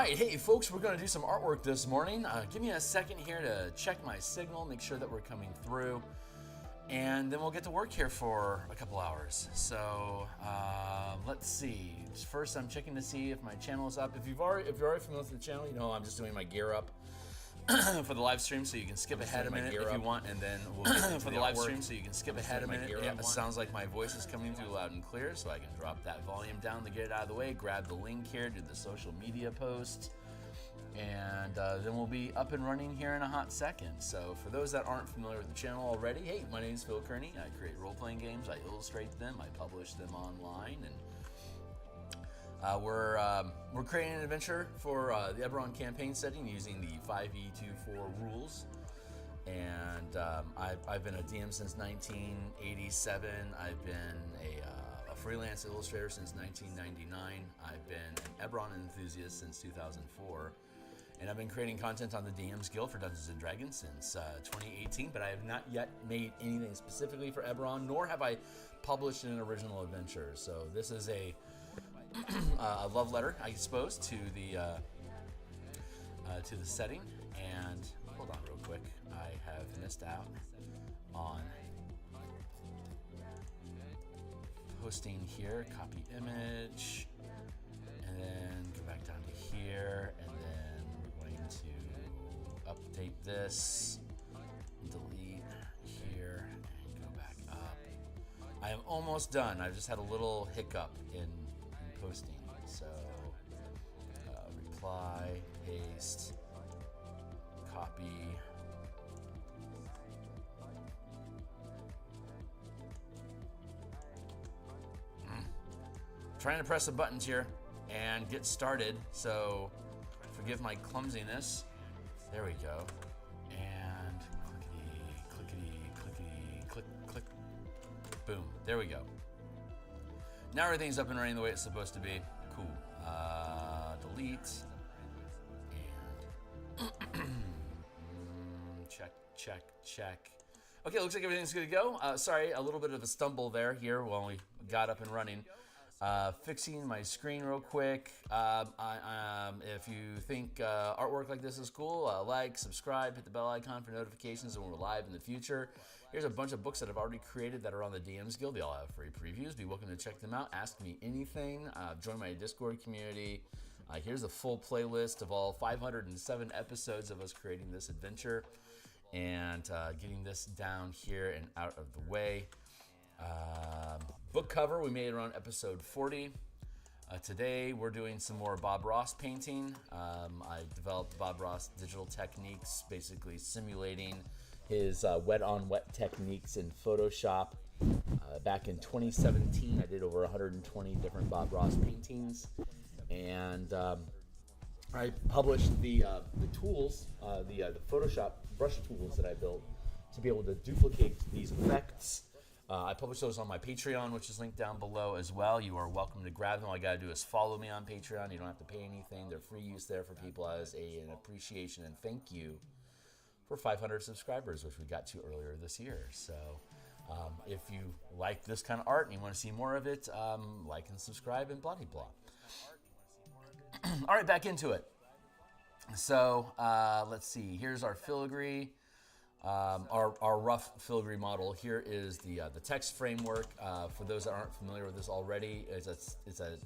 right, hey folks, we're going to do some artwork this morning. Give me a second here to check my signal, make sure that we're coming through, and then we'll get to work here for a couple hours. So let's see. First, I'm checking to see if my channel is up. If you're already familiar with the channel, you know I'm just doing my gear up for the live stream, so you can skip ahead a minute if you want, and then we'll get for the live stream, so you can skip ahead a minute. Yeah, it sounds like my voice is coming through loud and clear, so I can drop that volume down to get it out of the way. Grab the link here, do the social media post, and then we'll be up and running here in a hot second. So for those that aren't familiar with the channel already, hey, my name is Phil Karrnath. I create role-playing games, I illustrate them, I publish them online, and we're creating an adventure for the Eberron campaign setting using the 5e24 rules, and I've been a DM since 1987. I've been a freelance illustrator since 1999. I've been an Eberron enthusiast since 2004, and I've been creating content on the DMsGuild for Dungeons & Dragons since 2018, but I have not yet made anything specifically for Eberron, nor have I published an original adventure. So this is a love letter, I suppose, to the setting. And hold on real quick, I have missed out on posting here. Copy image, and then go back down to here, and then we're going to update this, delete here, and go back up. I am almost done. I've just had a little hiccup in posting. So reply, paste, copy. Trying to press the buttons here and get started, so forgive my clumsiness. There we go. And click, boom. There we go. Now everything's up and running the way it's supposed to be. Cool. Delete. And check. Okay, looks like everything's good to go. Sorry, a little bit of a stumble there here when we got up and running. Fixing my screen real quick. If you think artwork like this is cool, like, subscribe, hit the bell icon for notifications when we're live in the future. Here's a bunch of books that I've already created that are on the DMsGuild. They all have free previews. Be welcome to check them out. Ask me anything. Join my Discord community. Here's a full playlist of all 507 episodes of us creating this adventure and getting this down here and out of the way. Book cover we made around episode 40. Today we're doing some more Bob Ross painting. I developed Bob Ross digital techniques, basically simulating his wet-on-wet techniques in Photoshop. Back in 2017, I did over 120 different Bob Ross paintings, and I published the tools, the Photoshop brush tools that I built to be able to duplicate these effects. I publish those on my Patreon, which is linked down below as well. You are welcome to grab them. All you got to do is follow me on Patreon. You don't have to pay anything. They're free use there for people as an appreciation and thank you for 500 subscribers, which we got to earlier this year. So if you like this kind of art and you want to see more of it, like and subscribe and blah, blah, blah. All right, back into it. So let's see. Here's our filigree. Our rough filigree model. Here is the text framework. For those that aren't familiar with this already, it's a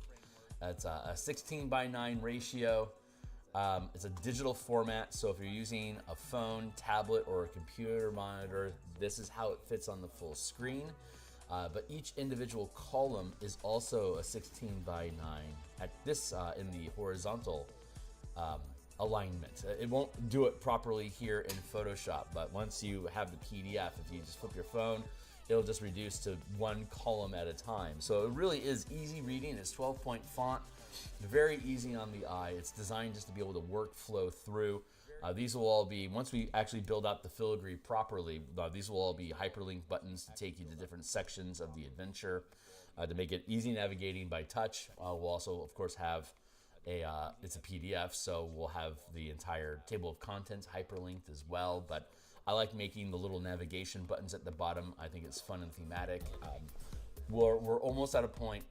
16:9 ratio. It's a digital format, so if you're using a phone, tablet, or a computer monitor, this is how it fits on the full screen. But each individual column is also a 16:9 at this in the horizontal alignment. It won't do it properly here in Photoshop, but once you have the PDF, if you just flip your phone, it'll just reduce to one column at a time. So it really is easy reading. It's 12-point font, very easy on the eye. It's designed just to be able to workflow through. These will all be, once we actually build out the filigree properly, these will all be hyperlink buttons to take you to different sections of the adventure to make it easy navigating by touch. We'll also, of course, have it's a PDF, so we'll have the entire table of contents hyperlinked as well. But I like making the little navigation buttons at the bottom. I think it's fun and thematic. We're almost at a point.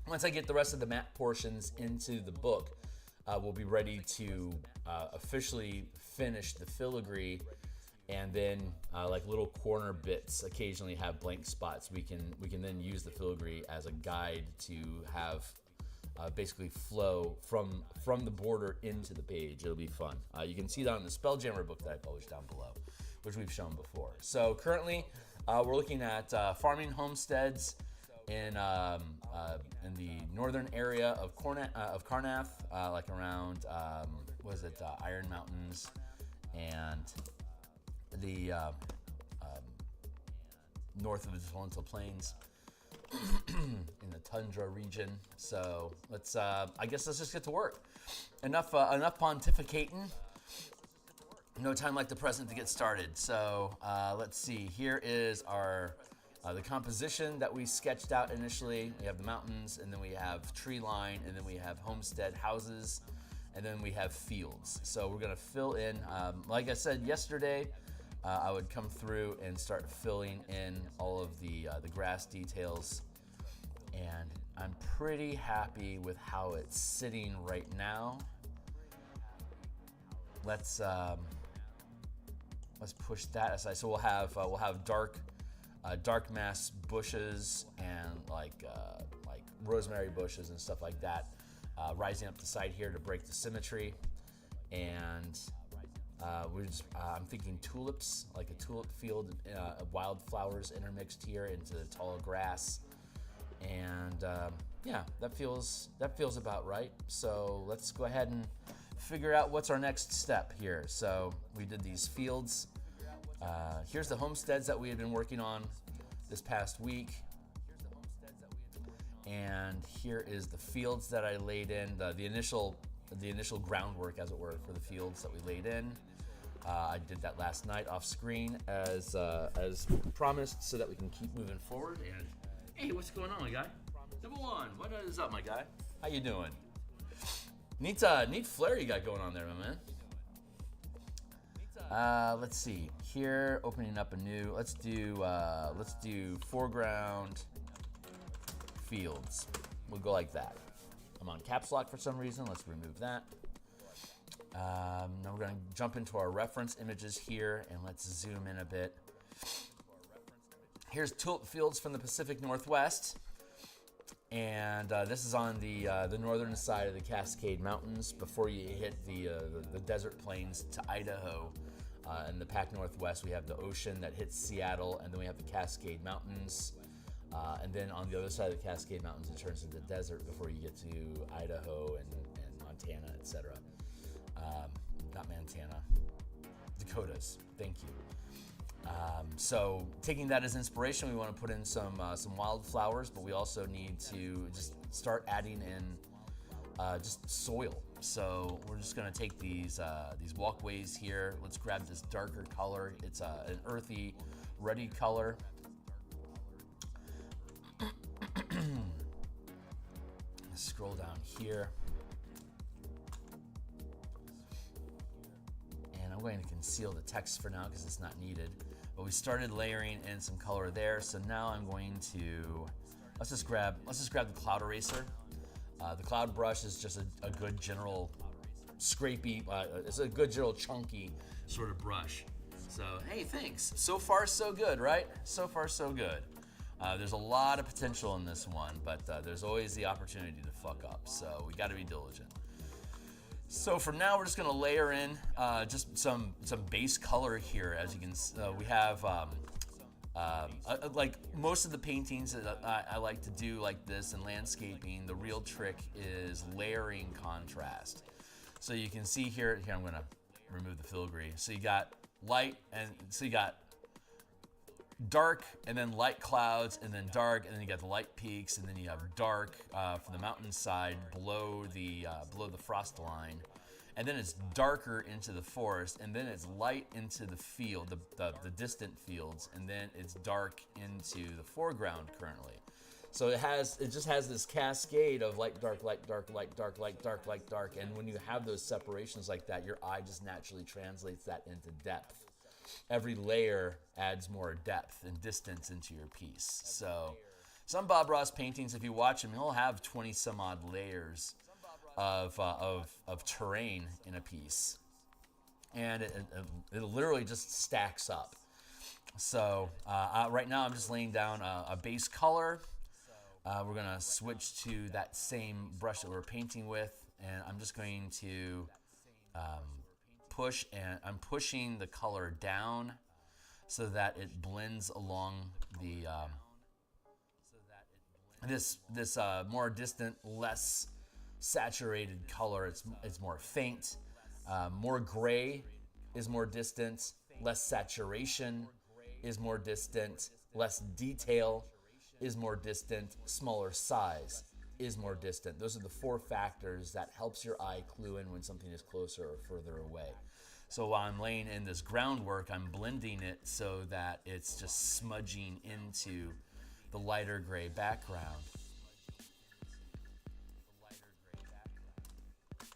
Once I get the rest of the map portions into the book, we'll be ready to officially finish the filigree, and then like little corner bits occasionally have blank spots. We can then use the filigree as a guide to have basically flow from the border into the page. It'll be fun. You can see that on the Spelljammer book that I published down below, which we've shown before. So currently, we're looking at farming homesteads in the northern area of Karrnath, like around Iron Mountains and the north of the Talenta Plains in the tundra region. So let's just get to work. Enough pontificating. No time like the present to get started. So let's see. Here is our the composition that we sketched out initially. We have the mountains, and then we have tree line, and then we have homestead houses, and then we have fields. So we're gonna fill in. Like I said yesterday, I would come through and start filling in all of the grass details, and I'm pretty happy with how it's sitting right now. Let's push that aside. So we'll have dark mass bushes and like rosemary bushes and stuff like that rising up the side here to break the symmetry. And I'm thinking tulips, like a tulip field, wildflowers intermixed here into the tall grass. And yeah, that feels about right. So let's go ahead and figure out what's our next step here. So we did these fields. Here's the homesteads that we had been working on this past week. And here is the fields that I laid in, the initial groundwork, as it were, for the fields that we laid in. I did that last night off screen as promised, so that we can keep moving forward. And hey, what's going on, my guy? Number one, what is up, my guy? How you doing? Neat flare you got going on there, my man. Let's see here. Opening up a new. Let's do foreground fields. We'll go like that. I'm on caps lock for some reason. Let's remove that. Now we're going to jump into our reference images here, and let's zoom in a bit. Here's tulip fields from the Pacific Northwest, and this is on the northern side of the Cascade Mountains before you hit the desert plains to Idaho. In the Pac Northwest, we have the ocean that hits Seattle, and then we have the Cascade Mountains. And then on the other side of the Cascade Mountains, it turns into desert before you get to Idaho and Montana, etc. Not Montana, Dakotas. Thank you. So taking that as inspiration, we want to put in some wildflowers, but we also need to just start adding in just soil. So we're just going to take these walkways here. Let's grab this darker color. It's an earthy, ruddy color. Scroll down here. And I'm going to conceal the text for now because it's not needed. But we started layering in some color there. So now I'm going to, let's just grab the cloud eraser. The cloud brush is just a good general scrapey, it's a good general chunky sort of brush. So, hey, thanks. So far, so good, right? So far, so good. There's a lot of potential in this one, but there's always the opportunity to fuck up. So we got to be diligent. So for now, we're just going to layer in just some base color here. As you can, we have like most of the paintings that I like to do like this in landscaping. The real trick is layering contrast. So you can see here. I'm going to remove the filigree. So you got light, and so you got dark, and then light clouds, and then dark, and then you got the light peaks, and then you have dark from the mountainside below the frost line, and then it's darker into the forest, and then it's light into the field, the distant fields, and then it's dark into the foreground currently. So it just has this cascade of light, dark, light, dark, light, dark, light, dark, light, dark, and when you have those separations like that, your eye just naturally translates that into depth. Every layer adds more depth and distance into your piece. So some Bob Ross paintings, if you watch them, he'll have 20 some odd layers. of terrain in a piece, and it literally just stacks up. So right now I'm just laying down a base color. We're gonna switch to that same brush that we're painting with, and I'm just going to push, and I'm pushing the color down so that it blends along the this more distant, less saturated color. It's more faint. More gray is more distant. Less saturation is more distant. Less detail is more distant. Smaller size is more distant. Those are the 4 factors that helps your eye clue in when something is closer or further away. So while I'm laying in this groundwork, I'm blending it so that it's just smudging into the lighter gray background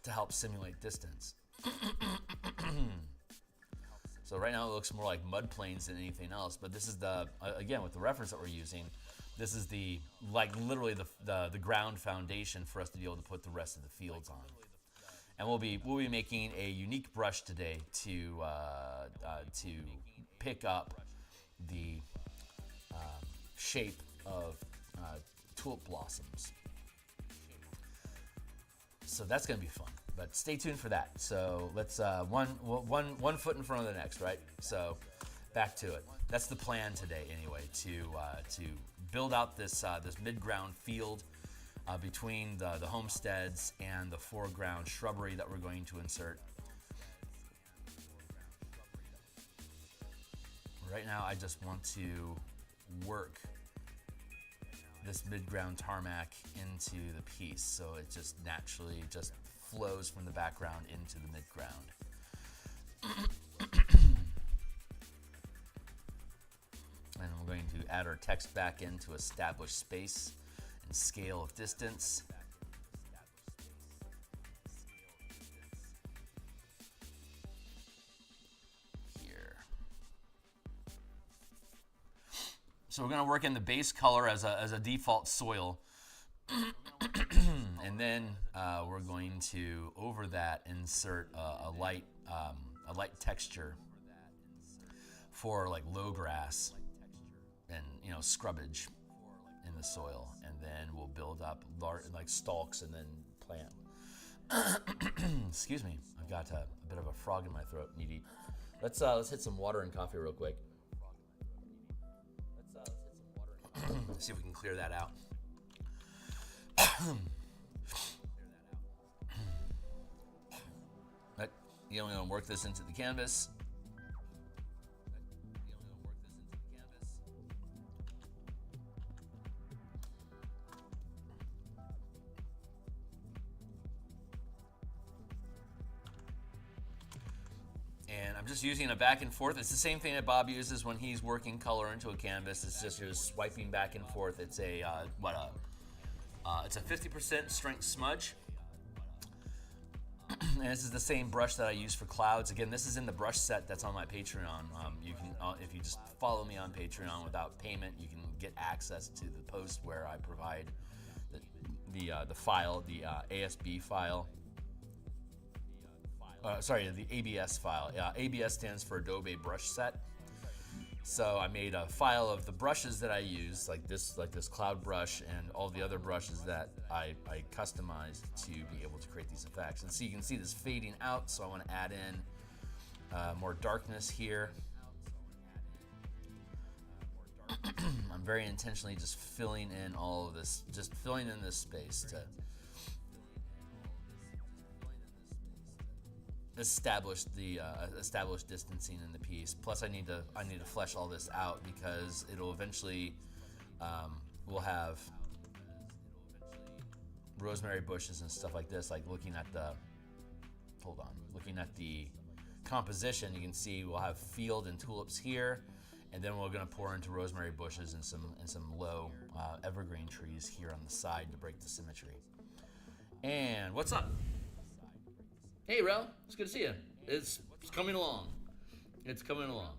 to help simulate distance. So right now it looks more like mud plains than anything else, but this is the, again, with the reference that we're using, this is the, like literally the ground foundation for us to be able to put the rest of the fields on. And we'll be making a unique brush today to pick up the shape of tulip blossoms. So that's going to be fun, but stay tuned for that. So let's one foot in front of the next, right? So back to it. That's the plan today, anyway, to build out this mid-ground field between the homesteads and the foreground shrubbery that we're going to insert. Right now, I just want to work this mid-ground tarmac into the piece, so it just naturally just flows from the background into the mid-ground. And we're going to add our text back in to establish space and scale of distance. Here. So we're going to work in the base color as a default soil. And then we're going to, over that, insert a light texture for like low grass and scrubbage in the soil, and then we'll build up like stalks and then plant. Excuse me, I've got a bit of a frog in my throat. Need to eat. Let's hit some water and coffee real quick. Let's see if we can clear that out. Right, you only want to work this into the canvas. And I'm just using a back and forth. It's the same thing that Bob uses when he's working color into a canvas. It's just you're swiping back and forth. It's a it's a 50% strength smudge. And this is the same brush that I use for clouds. Again, this is in the brush set that's on my Patreon. You can, if you just follow me on Patreon without payment, you can get access to the post where I provide the file, the ASB file. Sorry, the ABS file. ABS stands for Adobe Brush Set. So I made a file of the brushes that I use, like this cloud brush and all the other brushes that I customized to be able to create these effects. And so you can see this fading out, so I want to add in more darkness here. I'm very intentionally just filling in all of this, just filling in this space to establish distancing in the piece. Plus, I need to flesh all this out because it'll eventually we'll have rosemary bushes and stuff like this. Like looking at the composition, you can see we'll have field and tulips here, and then we're going to pour into rosemary bushes and some low evergreen trees here on the side to break the symmetry. And what's up? Hey, Rel, it's good to see you. It's coming along. It's coming along.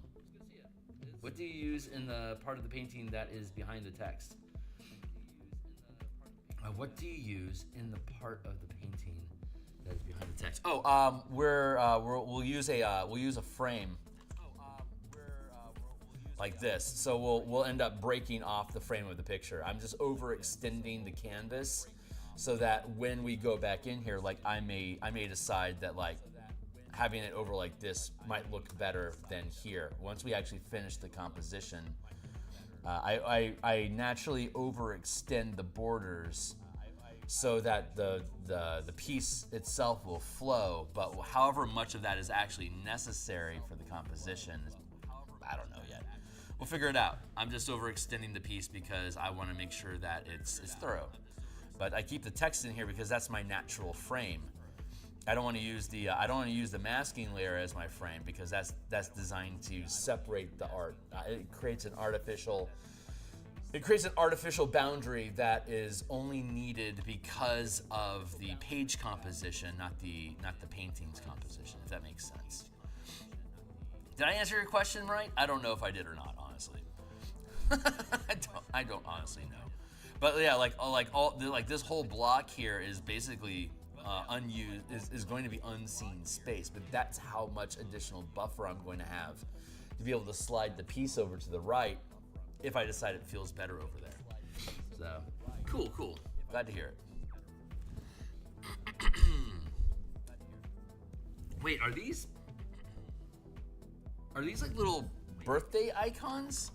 What do you use in the part of the painting that is behind the text? What do you use in the part of the painting That is behind the text. Oh, we'll use a frame like this. So we'll end up breaking off the frame of the picture. I'm just overextending the canvas so that when we go back in here, like I may decide that like having it over like this might look better than here. Once we actually finish the composition, I naturally overextend the borders so that the piece itself will flow, but however much of that is actually necessary for the composition, I don't know yet. We'll figure it out. I'm just overextending the piece because I want to make sure that it's thorough. But I keep the text in here because that's my natural frame. I don't want to use the masking layer as my frame because that's designed to separate the art. It creates an artificial boundary that is only needed because of the page composition, not the painting's composition, if that makes sense. Did I answer your question right? I don't know if I did or not, honestly. I don't honestly know. But yeah, like this whole block here is basically unused, is going to be unseen space, but that's how much additional buffer I'm going to have to be able to slide the piece over to the right if I decide it feels better over there. So, cool. Glad to hear it. Wait, are these like little birthday icons?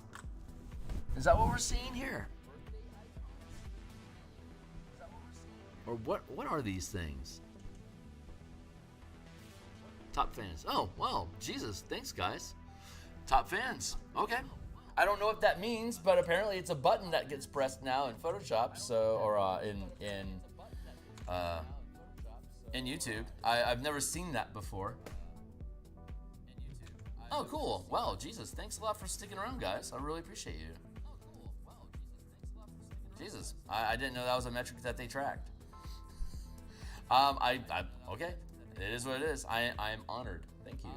Is that what we're seeing here? Or what are these things? Top fans. Oh, wow, Jesus, thanks guys. Top fans, okay. I don't know what that means, but apparently it's a button that gets pressed now in Photoshop, so or in YouTube. I've never seen that before. Oh, cool. Wow, Jesus, thanks a lot for sticking around, guys. I really appreciate you. Jesus, I didn't know that was a metric that they tracked. Okay, it is what it is. I am honored. Thank you.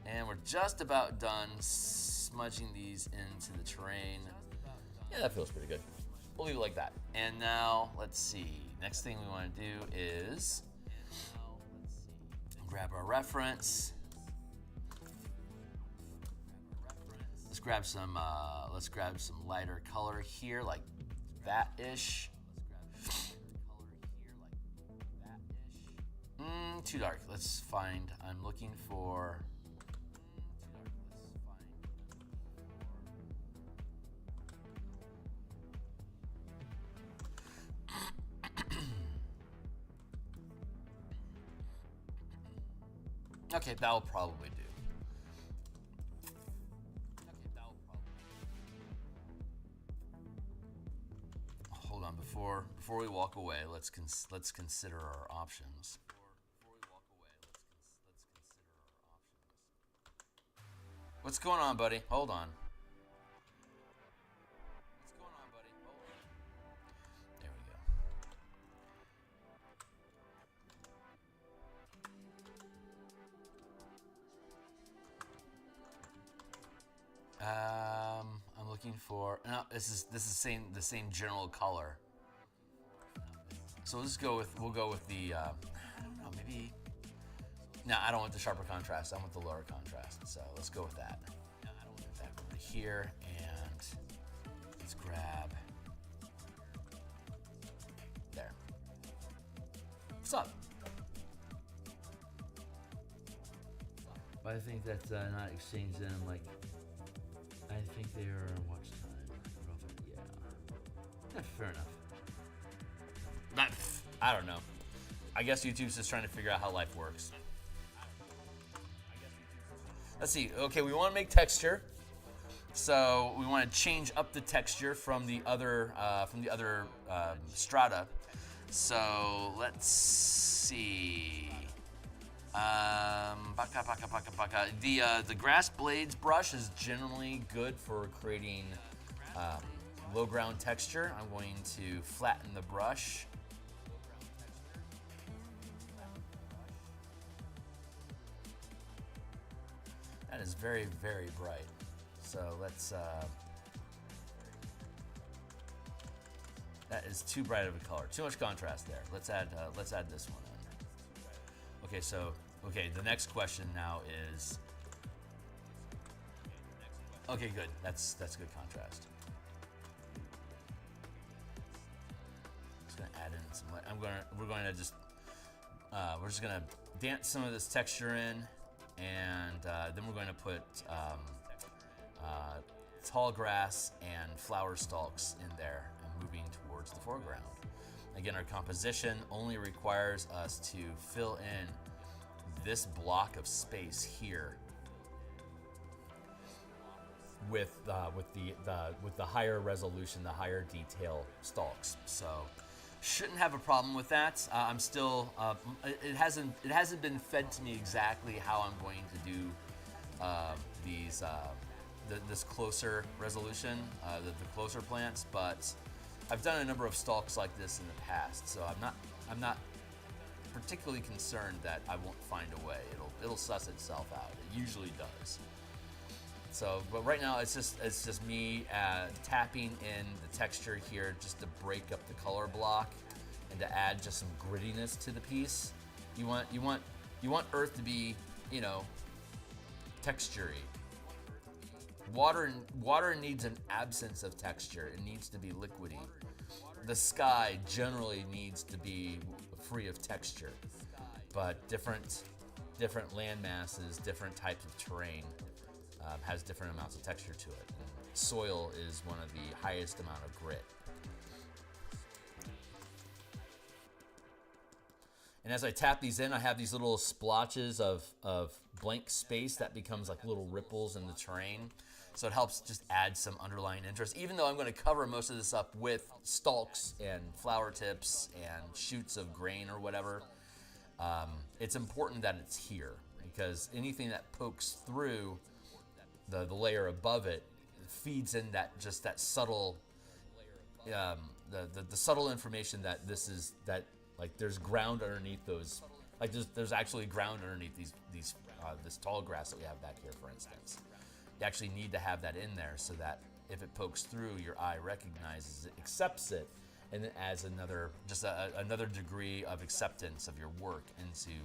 And we're just about done smudging these into the terrain. Yeah, that feels pretty good. We'll leave it like that. And now, let's see. Next thing we want to do is grab our reference. Let's grab some lighter color here, like that-ish. Too dark. Let's find. I'm looking for. Okay, that'll probably do. Hold on, before we walk away, let's consider our options. What's going on, buddy? Hold on. There we go. I'm looking for. No, this is the same general color. So we'll go with the. I don't know, maybe. No, I don't want the sharper contrast. I want the lower contrast. So let's go with that. Move that over here, and let's grab. There. What's up? But I think that's not exchanged them like. I think they are on watch time. Yeah, fair enough. I don't know. I guess YouTube's just trying to figure out how life works. Let's see. Okay, we want to make texture, so we want to change up the texture from the other strata. So let's see. The grass blades brush is generally good for creating low ground texture. I'm going to flatten the brush. That is very, very bright. So let's, That is too bright of a color. Too much contrast there. Let's add this one in. Okay, so the next question now is. Okay, good. That's good contrast. Just gonna add in some light. We're just gonna dance some of this texture in, and then we're going to put tall grass and flower stalks in there and moving towards the foreground. Again, our composition only requires us to fill in this block of space here with the higher resolution, the higher detail stalks. So shouldn't have a problem with that. I'm still it hasn't been fed to me exactly how I'm going to do this closer resolution, the closer plants, but I've done a number of stalks like this in the past, so I'm not particularly concerned that I won't find a way. It'll suss itself out. It usually does. So, but right now it's just me tapping in the texture here just to break up the color block and to add just some grittiness to the piece. You want earth to be, texture-y. Water needs an absence of texture. It needs to be liquidy. The sky generally needs to be free of texture, but different land masses, different types of terrain has different amounts of texture to it. And soil is one of the highest amount of grit. And as I tap these in, I have these little splotches of blank space that becomes like little ripples in the terrain. So it helps just add some underlying interest, even though I'm going to cover most of this up with stalks and flower tips and shoots of grain or whatever. It's important that it's here, because anything that pokes through the layer above it feeds in that subtle, the subtle information that there's ground underneath those, like there's actually ground underneath this tall grass that we have back here, for instance. You actually need to have that in there so that if it pokes through, your eye recognizes it, accepts it, and then adds another degree of acceptance of your work into,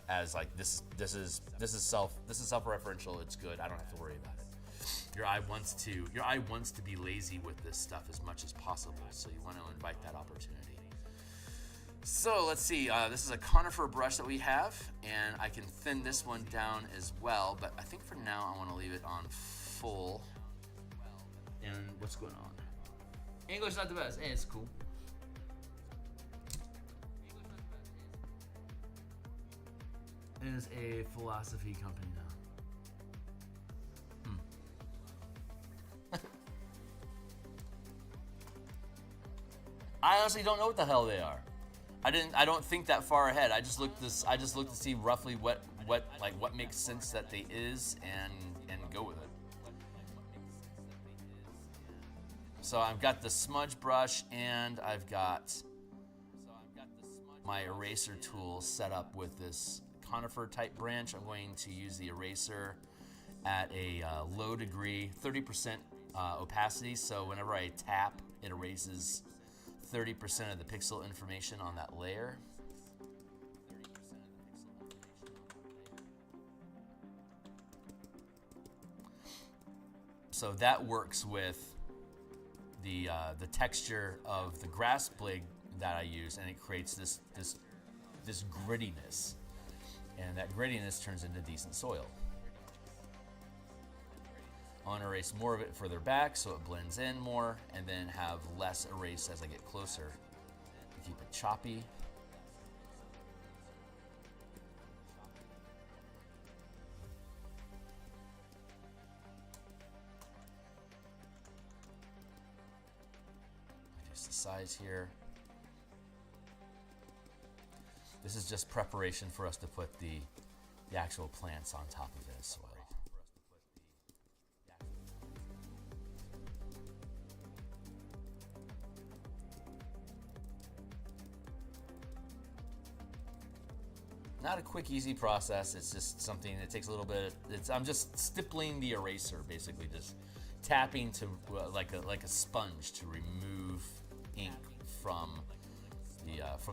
as like this is self-referential. It's good. I don't have to worry about it. Your eye wants to be lazy with this stuff as much as possible. So you want to invite that opportunity. So let's see. This is a conifer brush that we have, and I can thin this one down as well. But I think for now I want to leave it on full. And what's going on? English not the best. Hey, it's cool. It is a philosophy company now. I honestly don't know what the hell they are. I don't think that far ahead. I just looked to see roughly what makes sense that they is and go with it. So I've got the smudge brush and I've got my eraser tool set up with this conifer type branch. I'm going to use the eraser at a low degree, 30% opacity. So whenever I tap, it erases 30% of the pixel information on that layer. So that works with the texture of the grass blade that I use, and it creates this grittiness, and that grittiness turns into decent soil. I want to erase more of it further back so it blends in more, and then have less erase as I get closer to keep it choppy. Reduce the size here. This is just preparation for us to put the actual plants on top of this soil. Not a quick, easy process. It's just something that takes a little bit. I'm just stippling the eraser, basically, just tapping to like a sponge to remove ink from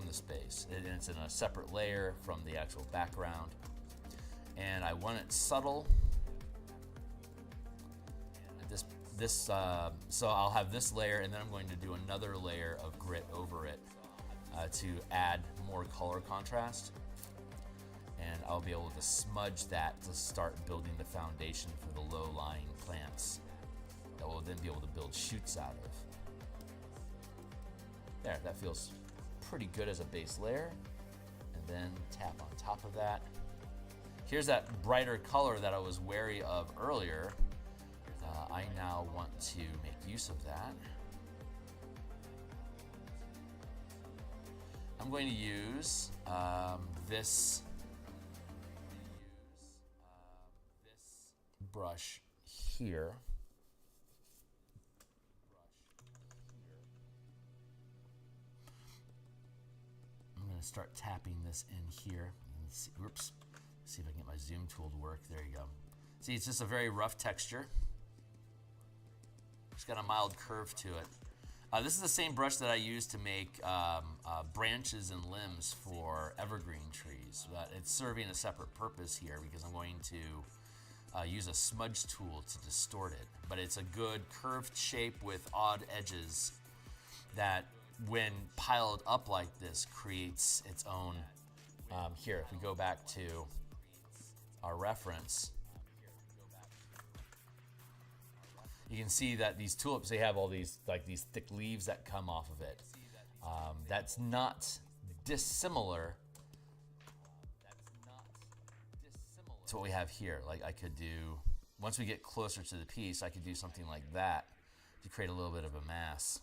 the space. And it's in a separate layer from the actual background. And I want it subtle. So I'll have this layer, and then I'm going to do another layer of grit over it to add more color contrast. And I'll be able to smudge that to start building the foundation for the low-lying plants that we'll then be able to build shoots out of. There, that feels pretty good as a base layer. And then tap on top of that. Here's that brighter color that I was wary of earlier. I now want to make use of that. I'm going to use this brush here. I'm going to start tapping this in here. Let's see, oops. Let's see if I can get my zoom tool to work. There you go. See, it's just a very rough texture. It's got a mild curve to it. This is the same brush that I use to make branches and limbs for evergreen trees. But it's serving a separate purpose here because I'm going to use a smudge tool to distort it. But it's a good curved shape with odd edges that, when piled up like this, creates its own. Here, if we go back to our reference, you can see that these tulips, they have all these these thick leaves that come off of it. That's not dissimilar to what we have here. Like I could do, once we get closer to the piece, I could do something like that to create a little bit of a mass.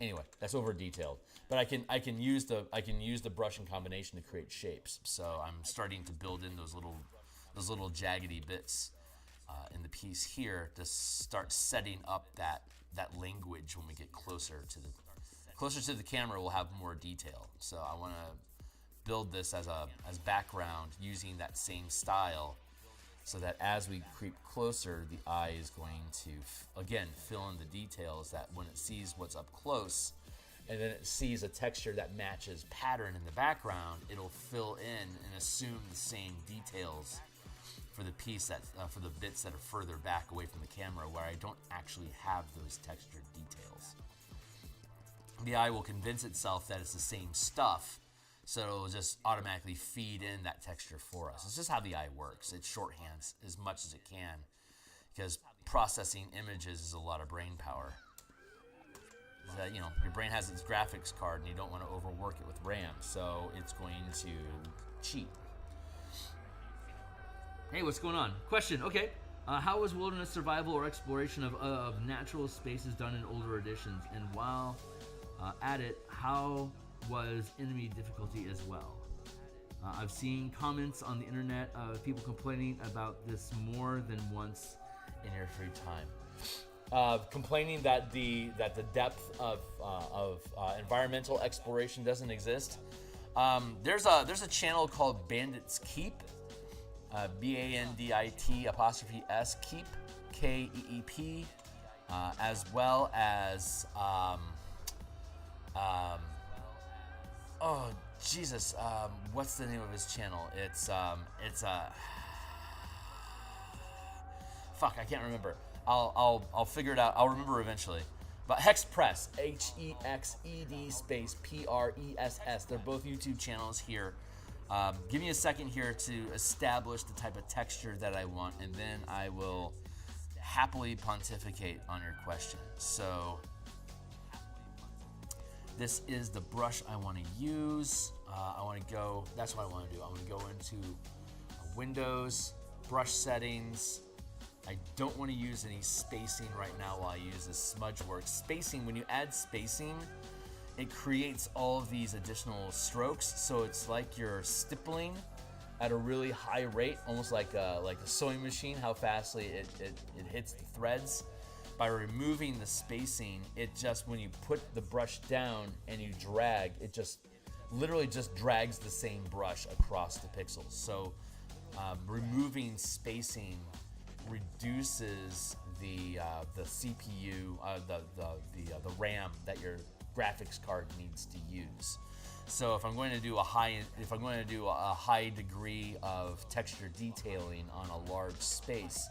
Anyway, that's over detailed, but I can use the brush in combination to create shapes. So I'm starting to build in those little jaggedy bits in the piece here to start setting up that language. When we get closer to the camera, we'll have more detail. So I want to build this as background using that same style, so that as we creep closer, the eye is going to again fill in the details, that when it sees what's up close and then it sees a texture that matches pattern in the background, it'll fill in and assume the same details for the piece for the bits that are further back away from the camera, where I don't actually have those textured details. The eye will convince itself that it's the same stuff, so it'll just automatically feed in that texture for us. It's just how the eye works. It shorthands as much as it can, because processing images is a lot of brain power. That, your brain has its graphics card, and you don't want to overwork it with RAM, so it's going to cheat. Hey, what's going on? Question. Okay. How was wilderness survival or exploration of natural spaces done in older editions? And while at it, how was enemy difficulty as well? I've seen comments on the internet of people complaining about this more than once in your free time. Complaining that the depth of environmental exploration doesn't exist. There's a channel called Bandit's Keep. BANDIT_S Keep, KEEP, as well as oh Jesus, what's the name of his channel? It's fuck, I can't remember. I'll figure it out. I'll remember eventually. But Hexpress, HEXED_PRESS. They're both YouTube channels here. Give me a second here to establish the type of texture that I want, and then I will happily pontificate on your question. So this is the brush I want to use. That's what I want to do. I want to go into Windows, brush settings. I don't want to use any spacing right now while I use this smudge work. Spacing, when you add spacing, it creates all of these additional strokes, so it's like you're stippling at a really high rate, almost like a sewing machine, how fastly it hits the threads. By removing the spacing, it just, when you put the brush down and you drag, it just literally just drags the same brush across the pixels. So removing spacing reduces the CPU, the RAM that your graphics card needs to use. So if I'm going to do a high degree of texture detailing on a large space,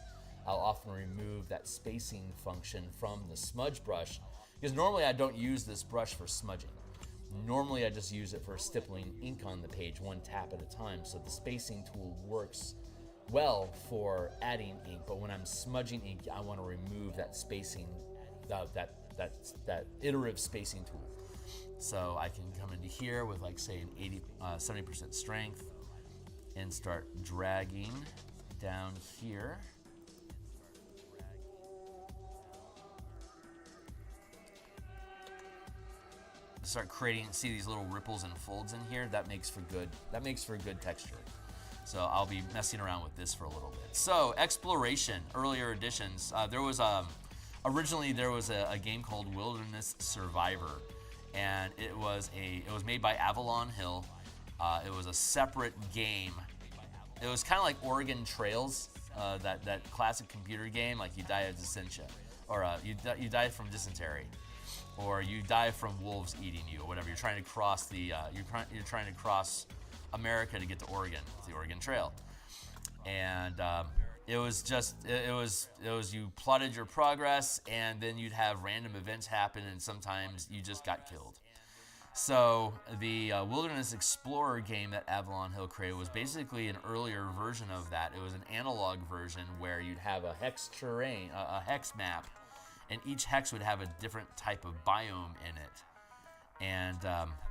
I'll often remove that spacing function from the smudge brush, because normally I don't use this brush for smudging. Normally I just use it for stippling ink on the page one tap at a time. So the spacing tool works well for adding ink, but when I'm smudging ink, I want to remove that spacing, that iterative spacing tool. So I can come into here with, like, say, an 70% strength and start dragging down here. Start creating, see these little ripples and folds in here? That makes for good texture. So I'll be messing around with this for a little bit. So exploration, earlier editions. Originally there was a game called Wilderness Survivor, and it was made by Avalon Hill. It was a separate game. It was kind of like Oregon Trails, that classic computer game, like you die of dysentery, or you die from dysentery, or you die from wolves eating you, or whatever. You're trying to cross you're trying to cross America to get to Oregon, the Oregon Trail, and it was you plotted your progress, and then you'd have random events happen, and sometimes you just got killed. So the Wilderness Explorer game that Avalon Hill created was basically an earlier version of that. It was an analog version where you'd have a hex terrain, a hex map, and each hex would have a different type of biome in it. And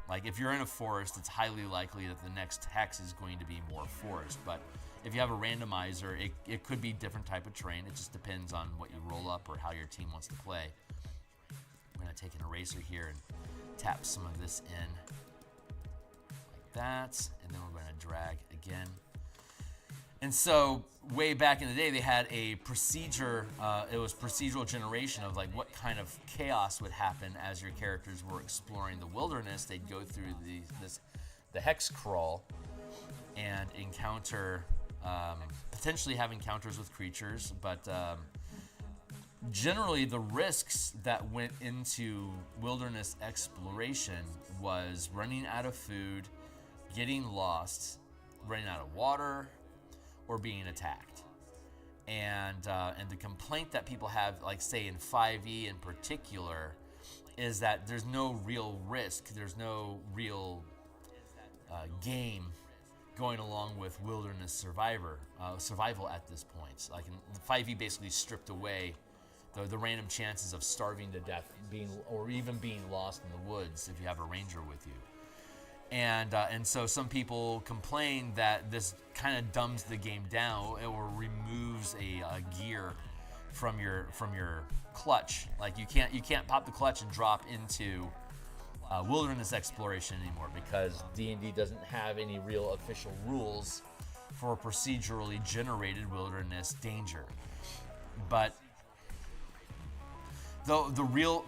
like if you're in a forest, it's highly likely that the next hex is going to be more forest. But if you have a randomizer, it could be different type of terrain. It just depends on what you roll up or how your team wants to play. I'm going to take an eraser here and tap some of this in like that, and then we're going to drag again. And so way back in the day, they had a procedure. It was procedural generation of like what kind of chaos would happen as your characters were exploring the wilderness. They'd go through the hex crawl and encounter, potentially have encounters with creatures, but generally the risks that went into wilderness exploration was running out of food, getting lost, running out of water, or being attacked. And the complaint that people have, like say in 5e in particular, is that there's no real risk, there's no real game going along with wilderness survival at this point. Like in 5e basically stripped away the random chances of starving to death, or even being lost in the woods if you have a ranger with you. And so some people complain that this kind of dumbs the game down or removes a gear from your clutch. Like you can't pop the clutch and drop into wilderness exploration anymore, because D&D doesn't have any real official rules for procedurally generated wilderness danger. But the real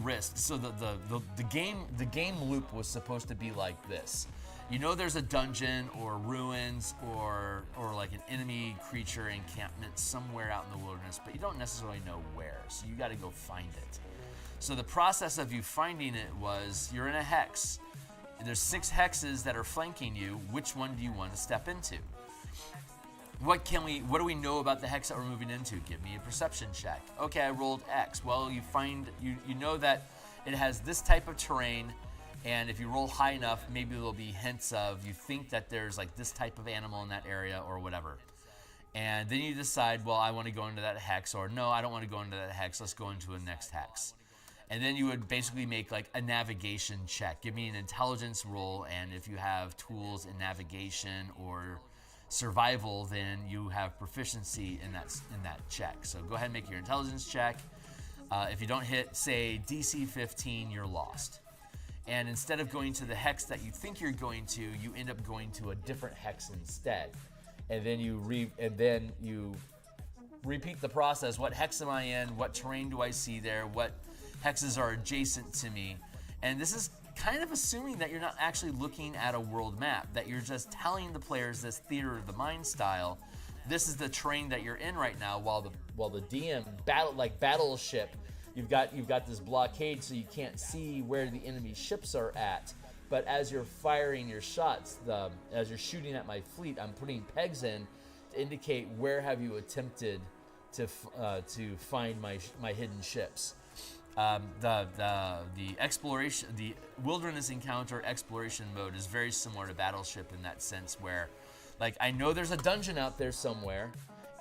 risk. So the game loop was supposed to be like this. You know, there's a dungeon or ruins or like an enemy creature encampment somewhere out in the wilderness, but you don't necessarily know where. So you got to go find it. So the process of you finding it was, you're in a hex. There's 6 hexes that are flanking you. Which one do you want to step into? What do we know about the hex that we're moving into? Give me a perception check. Okay, I rolled X. Well, you know that it has this type of terrain, and if you roll high enough, maybe there'll be hints of, you think that there's like this type of animal in that area or whatever. And then you decide, well, I want to go into that hex, or no, I don't want to go into that hex. Let's go into a next hex. And then you would basically make like a navigation check. Give me an intelligence roll, and if you have tools in navigation or survival, then you have proficiency in that check. So go ahead and make your intelligence check. If you don't hit, say, DC 15, you're lost. And instead of going to the hex that you think you're going to, you end up going to a different hex instead. And then you repeat the process. What hex am I in? What terrain do I see there? What hexes are adjacent to me? And this is kind of assuming that you're not actually looking at a world map, that you're just telling the players this theater of the mind style, this is the terrain that you're in right now, while the DM battleship, you've got this blockade, so you can't see where the enemy ships are at. But as you're firing your shots, as you're shooting at my fleet, I'm putting pegs in to indicate where have you attempted to find my hidden ships. The exploration, the wilderness encounter exploration mode is very similar to Battleship in that sense, where, like, I know there's a dungeon out there somewhere,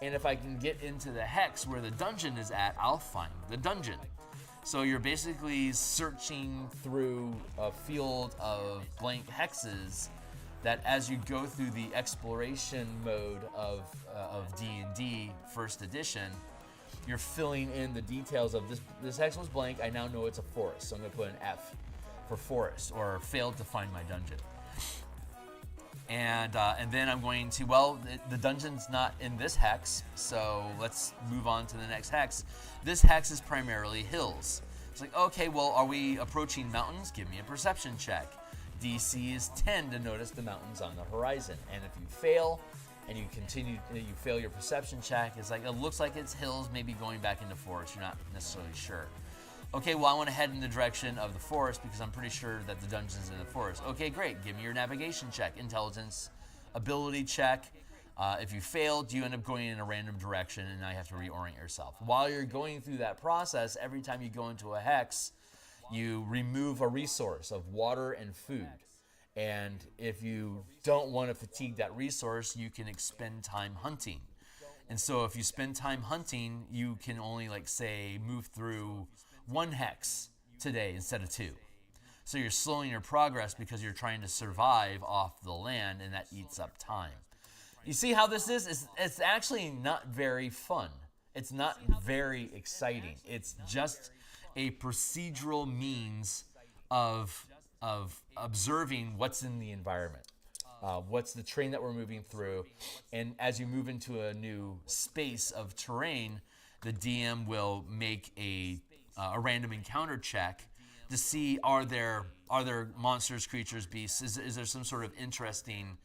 and if I can get into the hex where the dungeon is at, I'll find the dungeon. So you're basically searching through a field of blank hexes that, as you go through the exploration mode of D&D First Edition, you're filling in the details of this hex was blank. I now know it's a forest, so I'm going to put an F for forest, or failed to find my dungeon. And then I'm going to, well, the dungeon's not in this hex, so let's move on to the next hex. This hex is primarily hills. It's like, okay, well, are we approaching mountains? Give me a perception check. DC is 10 to notice the mountains on the horizon. And if you fail, and you fail your perception check, it's like, it looks like it's hills, maybe going back into forest. You're not necessarily sure. Okay, well, I want to head in the direction of the forest because I'm pretty sure that the dungeon's in the forest. Okay, great. Give me your navigation check, intelligence, ability check. If you failed, you end up going in a random direction, and now you have to reorient yourself. While you're going through that process, every time you go into a hex, you remove a resource of water and food. And if you don't want to fatigue that resource, you can expend time hunting. And so if you spend time hunting, you can only, like, say, move through one hex today instead of two. So you're slowing your progress because you're trying to survive off the land, and that eats up time. You see how this is? It's actually not very fun. It's not very exciting. It's just a procedural means of observing what's in the environment. What's the terrain that we're moving through. And as you move into a new space of terrain, the DM will make a random encounter check to see, are there monsters, creatures, beasts? Is there some sort of interesting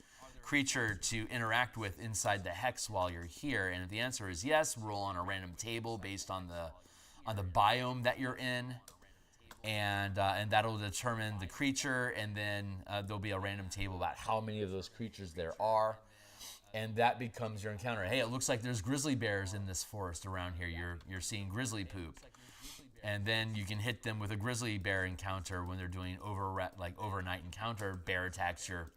creature to interact with inside the hex while you're here? And if the answer is yes, roll on a random table based on the biome that you're in, and that'll determine the creature. And then there'll be a random table about how many of those creatures there are, and that becomes your encounter. Hey, it looks like there's grizzly bears in this forest around here. You're seeing grizzly poop. And then you can hit them with a grizzly bear encounter when they're doing overnight encounter. Bear attacks your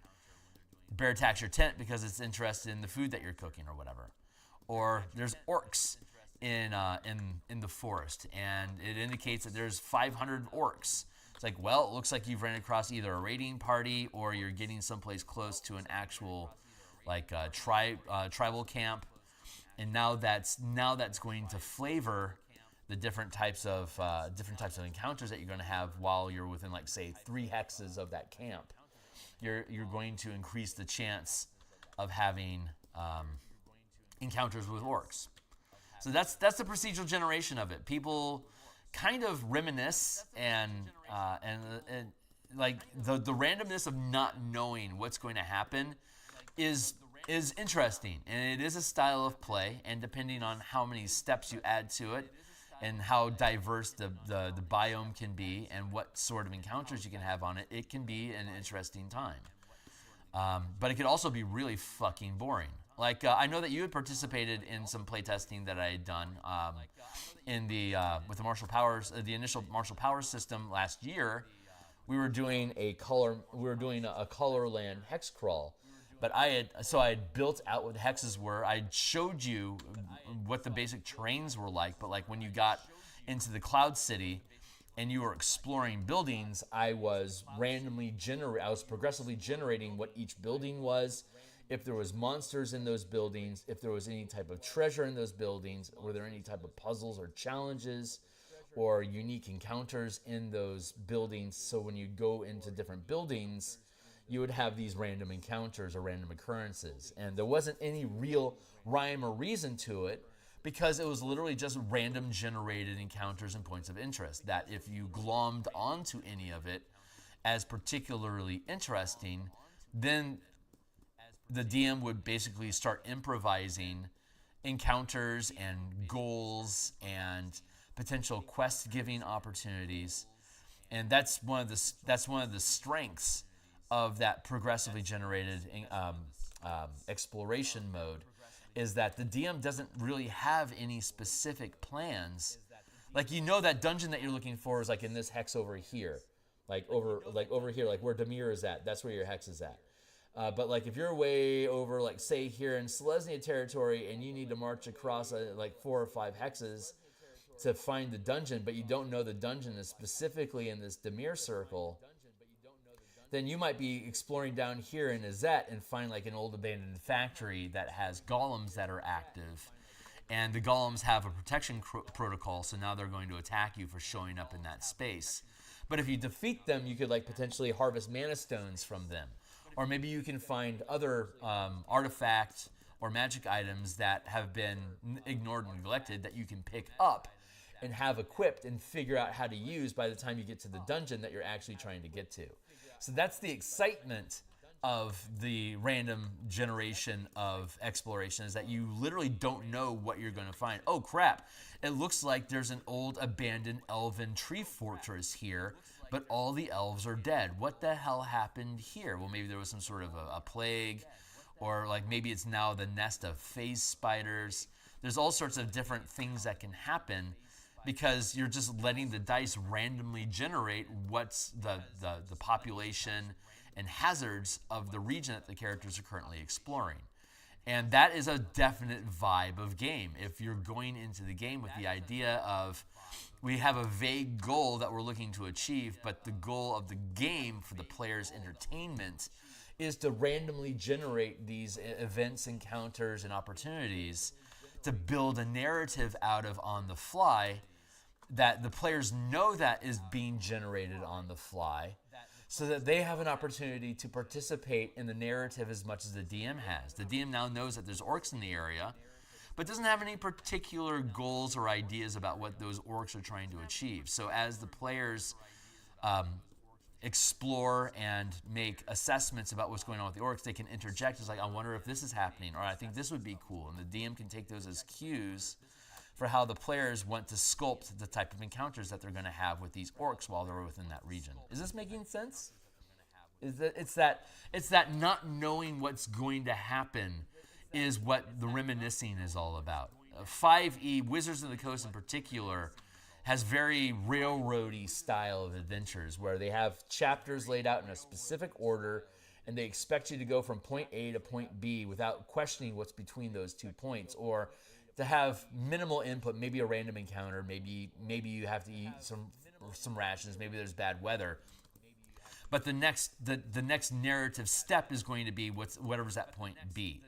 tent because it's interested in the food that you're cooking or whatever. Or there's orcs in the forest, and it indicates that there's 500 orcs. It's like, well, it looks like you've ran across either a raiding party or you're getting someplace close to an actual tribal camp. And now that's going to flavor the different types of encounters that you're going to have while you're within, like, say, 3 hexes of that camp. You're going to increase the chance of having encounters with orcs. So that's the procedural generation of it. People kind of reminisce and like the randomness of not knowing what's going to happen is interesting, and it is a style of play. And depending on how many steps you add to it, and how diverse the biome can be, and what sort of encounters you can have on it, it can be an interesting time. But it could also be really fucking boring. Like, I know that you had participated in some playtesting that I had done with the martial powers, the initial martial powers system last year. We were doing a Colorland hex crawl. But I had built out what hexes were. I showed you what the basic terrains were like. But, like, when you got into the Cloud City and you were exploring buildings, I was progressively generating what each building was, if there was monsters in those buildings, if there was any type of treasure in those buildings, were there any type of puzzles or challenges or unique encounters in those buildings. So when you go into different buildings, you would have these random encounters or random occurrences. And there wasn't any real rhyme or reason to it, because it was literally just random generated encounters and points of interest that if you glommed onto any of it as particularly interesting, then the DM would basically start improvising encounters and goals and potential quest giving opportunities. And that's one of the strengths of that progressively generated exploration mode, is that the DM doesn't really have any specific plans. Like, that dungeon that you're looking for is like in this hex over here, like over here, like where Dimir is at. That's where your hex is at. But like if you're way over, like say here in Selesnya territory, and you need to march across like 4 or 5 hexes to find the dungeon, but you don't know the dungeon is specifically in this Dimir circle, then you might be exploring down here in Azet and find like an old abandoned factory that has golems that are active. And the golems have a protection protocol, so now they're going to attack you for showing up in that space. But if you defeat them, you could like potentially harvest mana stones from them. Or maybe you can find other artifact or magic items that have been ignored and neglected that you can pick up and have equipped and figure out how to use by the time you get to the dungeon that you're actually trying to get to. So that's the excitement of the random generation of exploration, is that you literally don't know what you're going to find. Oh crap, it looks like there's an old abandoned elven tree fortress here, but all the elves are dead. What the hell happened here? Well, maybe there was some sort of a plague, or like maybe it's now the nest of phase spiders. There's all sorts of different things that can happen, because you're just letting the dice randomly generate what's the population and hazards of the region that the characters are currently exploring. And that is a definite vibe of game. If you're going into the game with the idea of, we have a vague goal that we're looking to achieve, but the goal of the game for the player's entertainment is to randomly generate these events, encounters, and opportunities to build a narrative out of on the fly, that the players know that is being generated on the fly, so that they have an opportunity to participate in the narrative as much as the DM has. The DM now knows that there's orcs in the area, but doesn't have any particular goals or ideas about what those orcs are trying to achieve. So as the players explore and make assessments about what's going on with the orcs, they can interject. It's like, I wonder if this is happening, or I think this would be cool. And the DM can take those as cues for how the players want to sculpt the type of encounters that they're going to have with these orcs while they're within that region. Is this making sense? It's that not knowing what's going to happen is what the reminiscing is all about. 5e, Wizards of the Coast in particular, has very railroady style of adventures where they have chapters laid out in a specific order, and they expect you to go from point A to point B without questioning what's between those 2 points, or to have minimal input, maybe a random encounter, maybe you have to eat some rations, maybe there's bad weather. But the next narrative step is going to be whatever's at point B.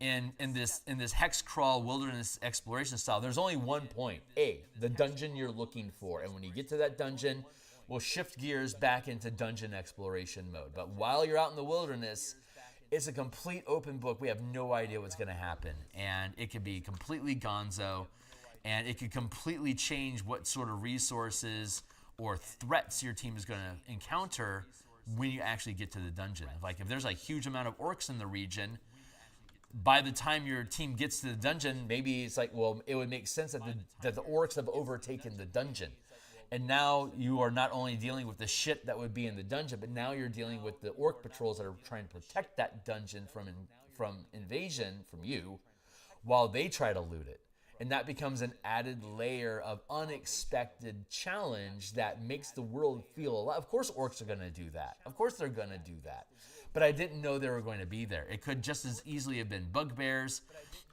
In this hex crawl wilderness exploration style, there's only one point, A, the dungeon you're looking for. And when you get to that dungeon, we'll shift gears back into dungeon exploration mode. But while you're out in the wilderness, it's a complete open book. We have no idea what's going to happen. And it could be completely gonzo. And it could completely change what sort of resources or threats your team is going to encounter when you actually get to the dungeon. Like if there's a huge amount of orcs in the region, by the time your team gets to the dungeon, maybe it's like, well, it would make sense that the orcs have overtaken the dungeon. And now you are not only dealing with the shit that would be in the dungeon, but now you're dealing with the orc patrols that are trying to protect that dungeon from invasion from you while they try to loot it. And that becomes an added layer of unexpected challenge that makes the world feel alive. Of course orcs are going to do that. Of course they're going to do that. But I didn't know they were going to be there. It could just as easily have been bugbears,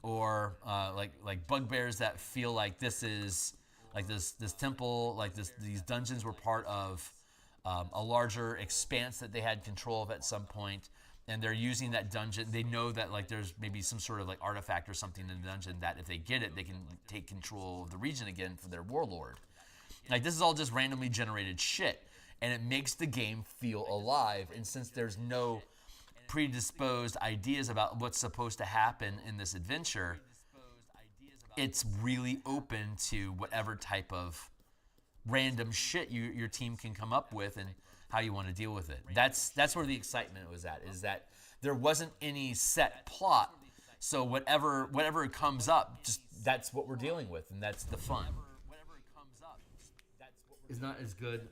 or like bugbears that feel like this is like this temple, like these dungeons were part of a larger expanse that they had control of at some point, and they're using that dungeon. They know that like there's maybe some sort of like artifact or something in the dungeon that if they get it, they can take control of the region again for their warlord. Like this is all just randomly generated shit, and it makes the game feel alive. And since there's no predisposed ideas about what's supposed to happen in this adventure, it's really open to whatever type of random shit your team can come up with and how you want to deal with it. That's where the excitement was at, is that there wasn't any set plot. So whatever comes up, just that's what we're dealing with, and that's the fun. Is not as good.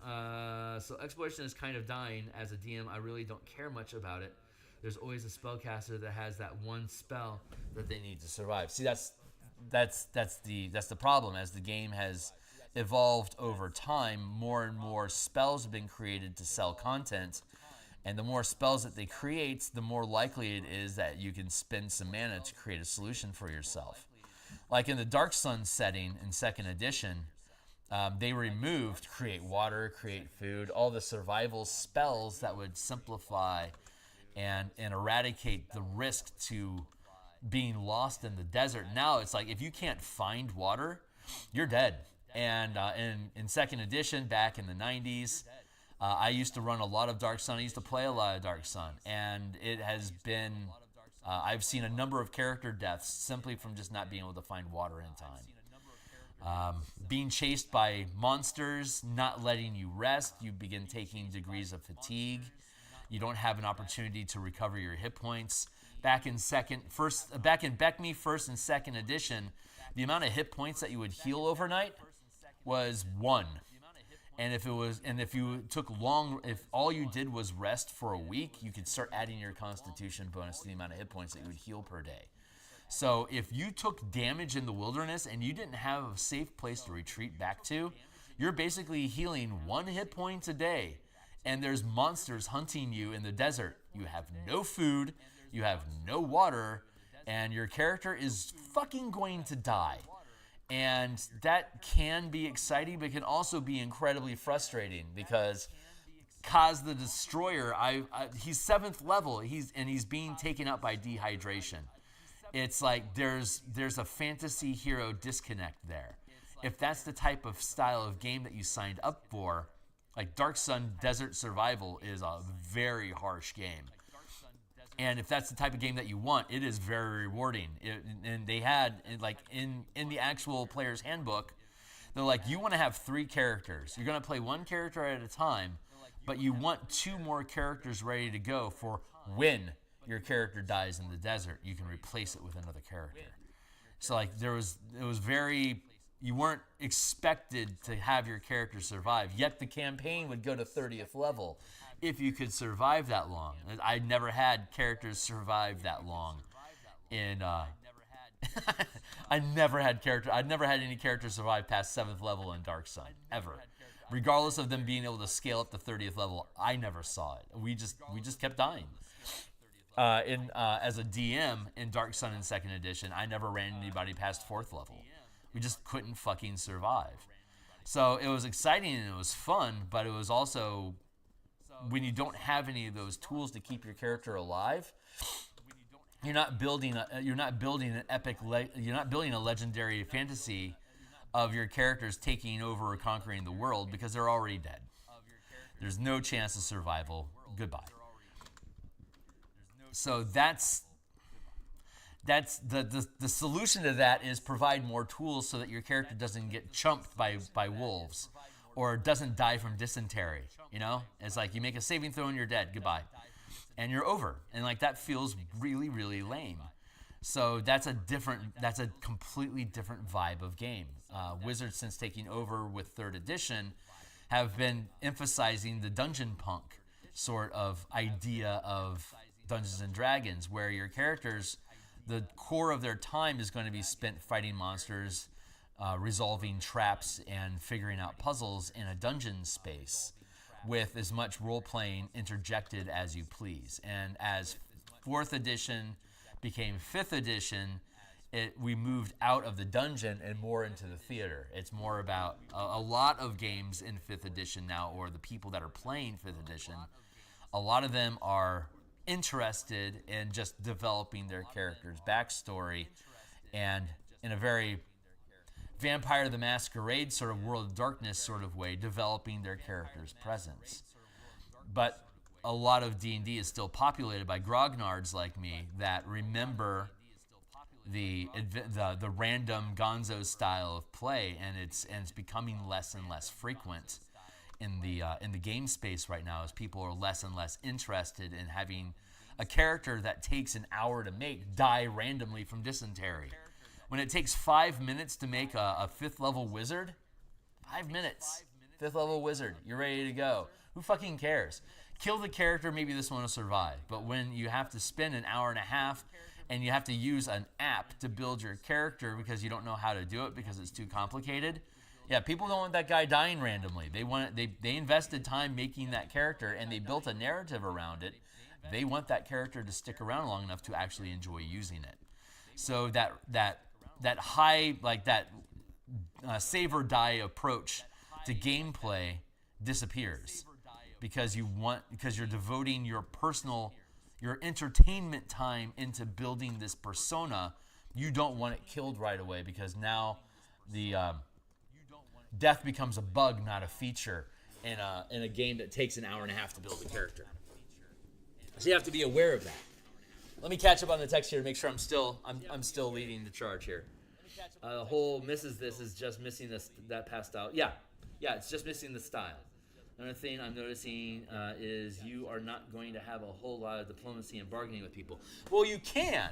So exploration is kind of dying. As a DM, I really don't care much about it. There's always a spellcaster that has that one spell That they need to survive. See, that's the problem. As the game has evolved over time, more and more spells have been created to sell content, and the more spells that they create, the more likely it is that you can spend some mana to create a solution for yourself. Like in the Dark Sun setting in 2nd edition, they removed create water, create food, all the survival spells that would simplify and eradicate the risk to being lost in the desert. Now it's like if you can't find water, you're dead. And in 2nd edition, back in the 90s, I used to run a lot of Dark Sun. I used to play a lot of Dark Sun. And it has been, I've seen a number of character deaths simply from just not being able to find water in time. Being chased by monsters, not letting you rest, you begin taking degrees of fatigue. You don't have an opportunity to recover your hit points. Back in Beckme 1st and 2nd edition, the amount of hit points that you would heal overnight was 1. And if all you did was rest for a week, you could start adding your Constitution bonus to the amount of hit points that you would heal per day. So if you took damage in the wilderness and you didn't have a safe place to retreat back to, you're basically healing 1 hit point a day. And there's monsters hunting you in the desert. You have no food, you have no water, and your character is fucking going to die. And that can be exciting, but can also be incredibly frustrating because Kaz the Destroyer, he's 7th level, he's being taken out by dehydration. It's like there's a fantasy hero disconnect there. If that's the type of style of game that you signed up for, like Dark Sun Desert Survival is a very harsh game. And if that's the type of game that you want, it is very rewarding. And they had, like, in the actual player's handbook, they're like, you want to have 3 characters. You're going to play 1 character at a time, but you want 2 more characters ready to go for when your character dies in the desert. You can replace it with another character. So, like, you weren't expected to have your character survive, yet the campaign would go to 30th level if you could survive that long. I never had characters survive that long. I'd never had any characters survive past 7th level in Dark Sun, ever. Regardless of them being able to scale up to 30th level, I never saw it. We just kept dying. As a DM in Dark Sun in 2nd edition, I never ran anybody past 4th level. We just couldn't fucking survive. So it was exciting and it was fun, but it was also, when you don't have any of those tools to keep your character alive, you're not building a legendary fantasy of your characters taking over or conquering the world because they're already dead. There's no chance of survival. Goodbye. So that's the solution to that is provide more tools so that your character doesn't get chumped by wolves or doesn't die from dysentery. You know, it's like you make a saving throw and you're dead. Goodbye, and you're over. And like that feels really, really lame. So that's a completely different vibe of game. Wizards, since taking over with 3rd edition, have been emphasizing the dungeon punk sort of idea of Dungeons and Dragons, where your characters, the core of their time is going to be spent fighting monsters, resolving traps, and figuring out puzzles in a dungeon space with as much role-playing interjected as you please. And as 4th edition became 5th edition, we moved out of the dungeon and more into the theater. It's more about a lot of games in 5th edition now, or the people that are playing 5th edition, a lot of them are interested in just developing their character's backstory and in a very Vampire the Masquerade sort of World of Darkness sort of way, developing their character's presence. But a lot of D&D is still populated by grognards like me that remember the random gonzo style of play, and it's becoming less and less frequent in the game space right now, as people are less and less interested in having a character that takes an hour to make die randomly from dysentery. When it takes 5 minutes to make a 5th level wizard, 5 minutes, 5th level wizard, you're ready to go. Who fucking cares? Kill the character, maybe this one will survive. But when you have to spend an hour and a half and you have to use an app to build your character because you don't know how to do it because it's too complicated, yeah, people don't want that guy dying randomly. They invested time making that character and they built a narrative around it. They want that character to stick around long enough to actually enjoy using it. So that high, like that save or die approach to gameplay disappears because you're devoting your entertainment time into building this persona. You don't want it killed right away because now the death becomes a bug, not a feature in a game that takes an hour and a half to build a character. So you have to be aware of that. Let me catch up on the text here to make sure I'm still leading the charge here. Whole misses this is just missing that past style. Yeah, it's just missing the style. Another thing I'm noticing is you are not going to have a whole lot of diplomacy and bargaining with people. Well, you can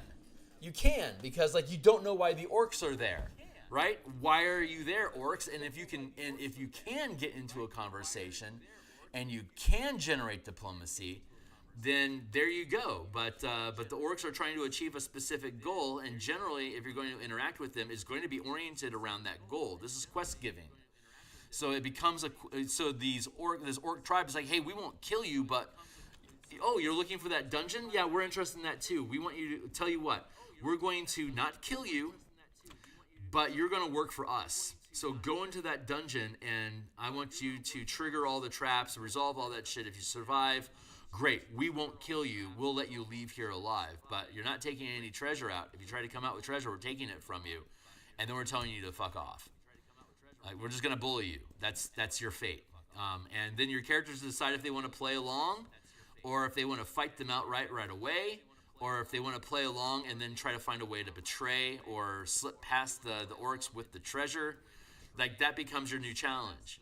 because like you don't know why the orcs are there, right? Why are you there, orcs? And if you can get into a conversation, and you can generate diplomacy, then there you go. But the orcs are trying to achieve a specific goal, and generally, if you're going to interact with them, it's going to be oriented around that goal. This is quest giving. So it becomes this orc tribe is like, hey, we won't kill you, but you're looking for that dungeon? Yeah, we're interested in that too. We want you to tell you what, we're going to not kill you, but you're going to work for us. So go into that dungeon, and I want you to trigger all the traps, resolve all that shit. If you survive, great. We won't kill you. We'll let you leave here alive, but you're not taking any treasure out. If you try to come out with treasure, we're taking it from you, and then we're telling you to fuck off. Like, we're just going to bully you. That's your fate. And then your characters decide if they want to play along, or if they want to fight them outright right away, or if they want to play along and then try to find a way to betray or slip past the orcs with the treasure. Like, that becomes your new challenge.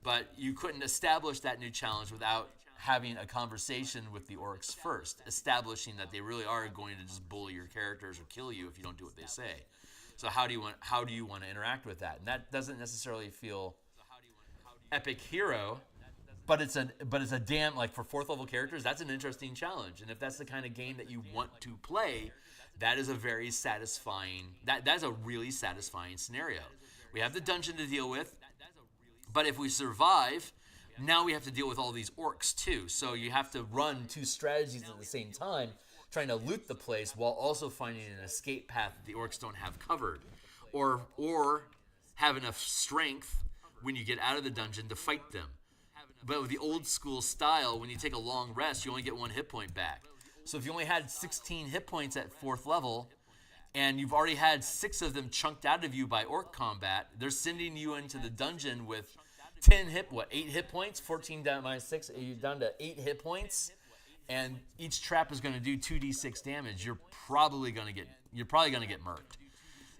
But you couldn't establish that new challenge without having a conversation with the orcs first, establishing that they really are going to just bully your characters or kill you if you don't do what they say. So how do you want to interact with that? And that doesn't necessarily feel epic hero, but it's a damn, like, for 4th level characters, that's an interesting challenge. And if that's the kind of game that you want to play, that is a very satisfying, that's a really satisfying scenario. We have the dungeon to deal with, but if we survive, now we have to deal with all these orcs too. So you have to run 2 strategies at the same time, trying to loot the place while also finding an escape path that the orcs don't have covered, or have enough strength when you get out of the dungeon to fight them. But with the old school style, when you take a long rest, you only get 1 hit point back. So if you only had 16 hit points at 4th level, and you've already had 6 of them chunked out of you by orc combat, they're sending you into the dungeon with 8 hit points? 14 down minus 6, you're down to 8 hit points. And each trap is going to do 2d6 damage. You're probably going to get murked.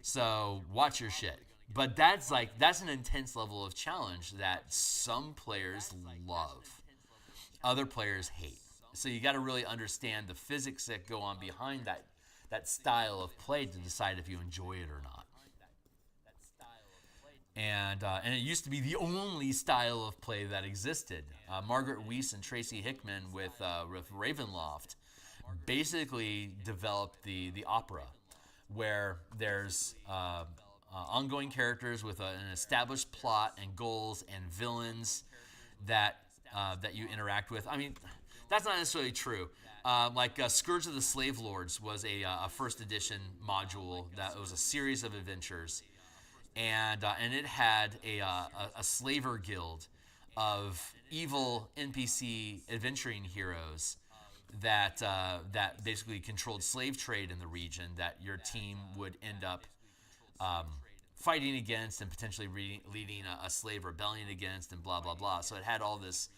So watch your shit. But that's an intense level of challenge that some players love, other players hate. So you got to really understand the physics that go on behind that style of play to decide if you enjoy it or not. And it used to be the only style of play that existed. Margaret Weiss and Tracy Hickman with Ravenloft basically developed the opera, where there's ongoing characters with an established plot and goals and villains that you interact with. I mean, that's not necessarily true. Scourge of the Slave Lords was a 1st edition module that was a series of adventures. And it had a slaver guild of evil NPC adventuring heroes that basically controlled slave trade in the region that your team would end up fighting against and potentially leading a slave rebellion against, and blah blah blah. So it had all this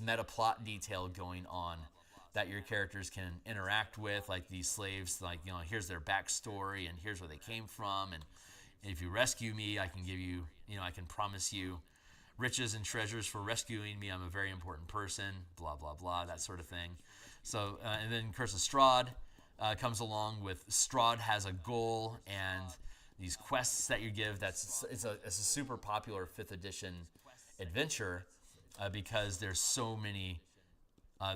meta plot detail going on that your characters can interact with, like these slaves, like, you know, here's their backstory and here's where they came from, and if you rescue me, I can give you, I can promise you riches and treasures for rescuing me. I'm a very important person, blah, blah, blah, that sort of thing. So, and then Curse of Strahd comes along with Strahd has a goal and these quests that you give. It's a super popular 5th edition adventure because there's so many.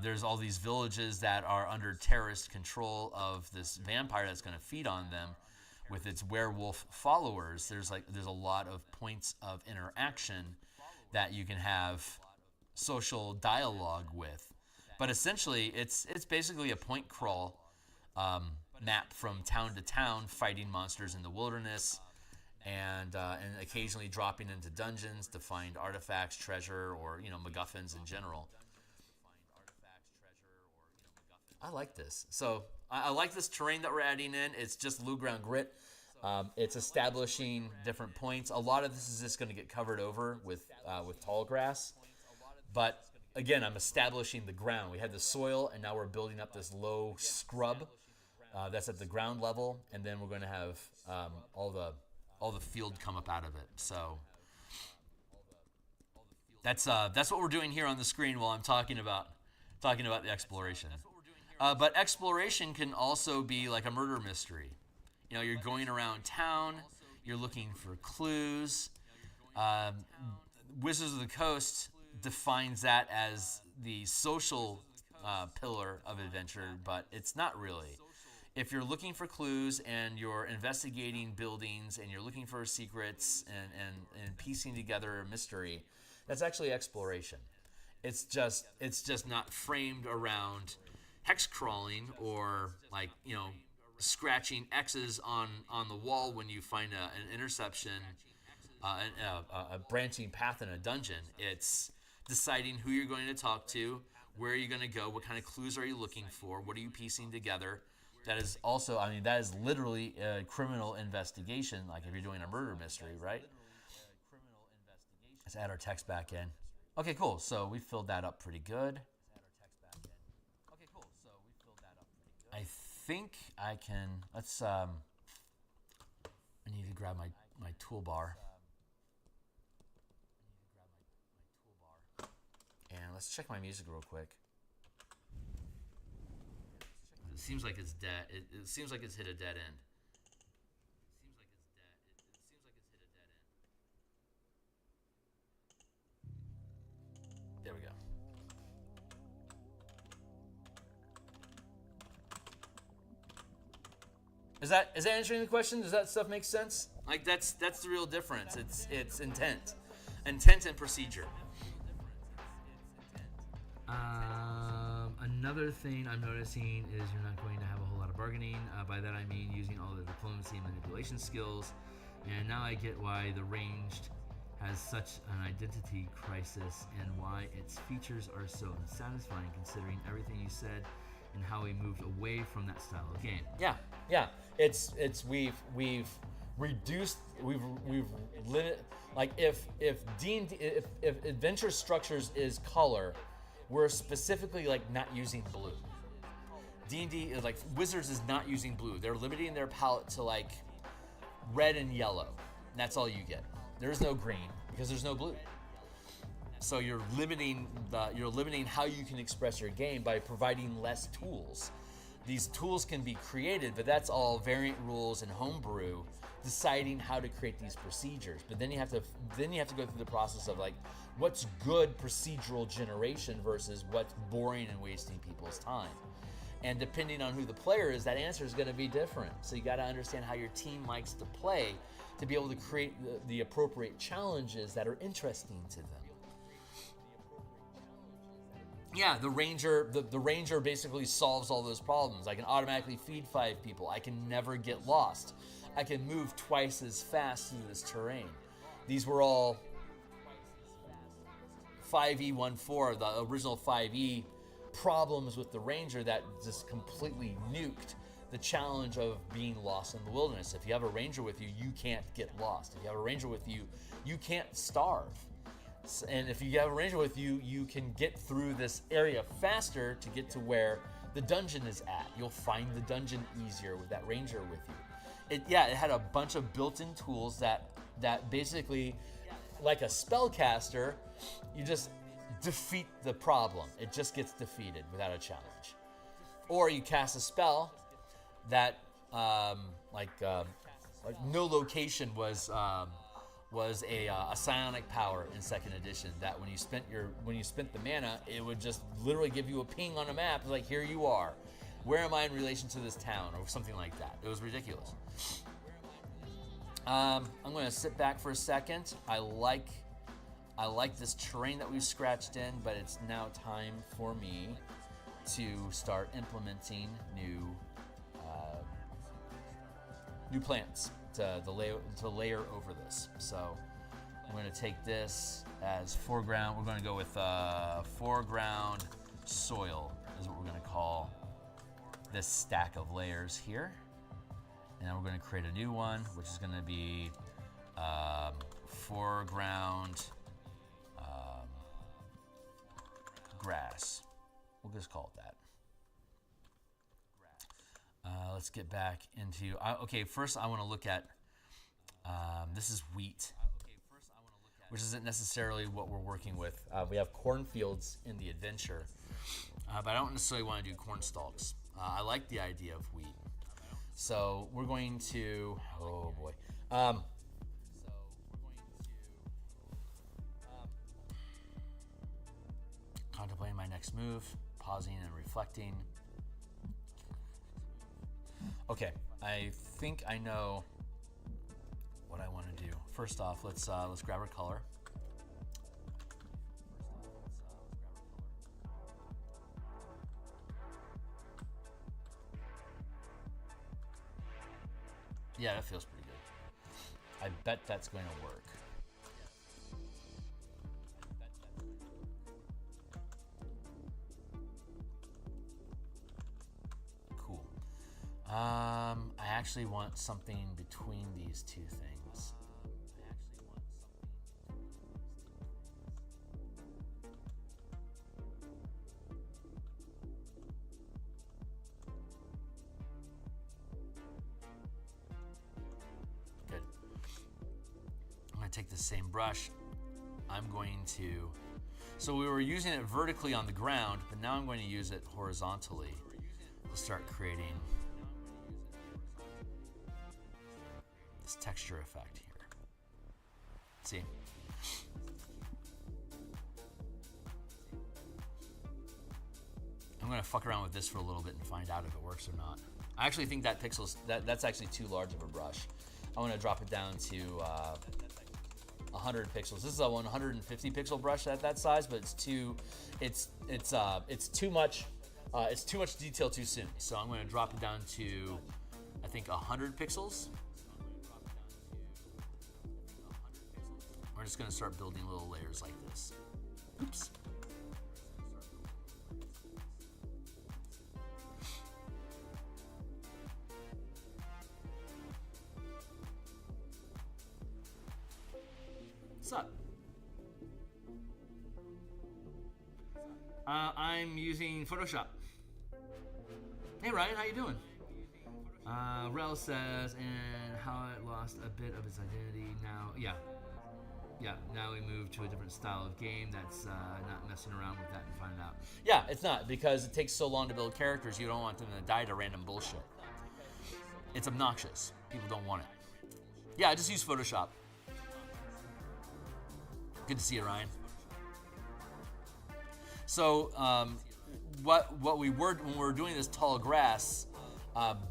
There's all these villages that are under terrorist control of this vampire that's going to feed on them with its werewolf followers. There's a lot of points of interaction that you can have social dialogue with. But essentially, it's basically a point crawl map from town to town, fighting monsters in the wilderness, and occasionally dropping into dungeons to find artifacts, treasure, or MacGuffins in general. I like this. So I like this terrain that we're adding in. It's just low ground grit. It's establishing different points. A lot of this is just going to get covered over with tall grass. But again, I'm establishing the ground. We had the soil, and now we're building up this low scrub that's at the ground level, and then we're going to have all the field come up out of it. So that's what we're doing here on the screen while I'm talking about the exploration. But exploration can also be like a murder mystery. You're going around town, you're looking for clues. Wizards of the Coast defines that as the social pillar of adventure, but it's not really. If you're looking for clues and you're investigating buildings and you're looking for secrets and piecing together a mystery, that's actually exploration. It's just not framed around hex crawling or scratching X's on the wall when you find an interception, a branching path in a dungeon. It's deciding who you're going to talk to, where are you going to go, what kind of clues are you looking for, what are you piecing together. That is also, that is literally a criminal investigation, like if you're doing a murder mystery, right? Let's add our text back in. Okay, cool. So we filled that up pretty good. I think I can, I need to grab my toolbar. And let's check my music real quick. It seems like it's dead. It seems like it's hit a dead end. There we go. Is that answering the question? Does that stuff make sense? Like that's the real difference. It's intent and procedure. Another thing I'm noticing is you're not going to have a whole lot of bargaining. By that I mean using all the diplomacy and manipulation skills. And now I get why the ranged has such an identity crisis and why its features are so unsatisfying, considering everything you said and how we moved away from that style of game. Yeah. We've reduced, we've limited. Like if D&D, if adventure structures is color, we're specifically not using blue. D&D is Wizards is not using blue. They're limiting their palette to red and yellow. And that's all you get. There's no green because there's no blue. So you're limiting how you can express your game by providing less tools. These tools can be created, but that's all variant rules and homebrew deciding how to create these procedures. But then you have to go through the process of what's good procedural generation versus what's boring and wasting people's time. And depending on who the player is, that answer is going to be different. So you got to understand how your team likes to play to be able to create the appropriate challenges that are interesting to them. Yeah, the ranger basically solves all those problems. I can automatically feed 5 people. I can never get lost. I can move twice as fast through this terrain. These were all 5e14, the original 5e problems with the ranger that just completely nuked the challenge of being lost in the wilderness. If you have a ranger with you, you can't get lost. If you have a ranger with you, you can't starve. And if you have a ranger with you, you can get through this area faster to get to where the dungeon is at. You'll find the dungeon easier with that ranger with you. It had a bunch of built-in tools that basically, like a spellcaster, you just defeat the problem. It just gets defeated without a challenge. or you cast a spell that like no location was a psionic power in second edition. That when you spent the mana, it would just literally give you a ping on a map, like here you are. Where am I in relation to this town, or something like that? It was ridiculous. I'm going to sit back for a second. I like this terrain that we've scratched in, but it's now time for me to start implementing new plants to layer over this. So I'm going to take this as foreground. We're going to go with foreground soil is what we're going to call this stack of layers here. And then we're going to create a new one, which is going to be foreground grass. We'll just call it that. Let's get back into, okay, first I want to look at, this is wheat, which isn't necessarily what we're working with. We have cornfields in the adventure, but I don't necessarily want to do corn stalks. I like the idea of wheat. So we're going to, oh boy. Contemplating my next move, pausing and reflecting. Okay, I think I know what I want to do. First off, let's grab our color. Yeah, that feels pretty good. I bet that's going to work. Cool. I actually want something between these two things. Good. I'm going to take the same brush. I'm going to, so we were using it vertically on the ground, but now I'm going to use it horizontally to start creating this texture effect here. See? I'm gonna fuck around with this for a little bit and find out if it works or not. I actually think that that's actually too large of a brush. I want to drop it down to 100 pixels. This is a 150 pixel brush at that size, but it's too much. It's too much detail too soon. So I'm going to drop it down to, I think, 100 pixels. We're just going to start building little layers like this. Oops. What's up? I'm using Photoshop. Hey Ryan, how you doing? Rel says, and how it lost a bit of its identity now. Yeah, now we move to a different style of game that's not messing around with that and find out. Yeah, it's not, because it takes so long to build characters, you don't want them to die to random bullshit. It's obnoxious. People don't want it. Yeah, I just use Photoshop. Good to see you, Ryan. So, what we were, when we were doing this tall grass,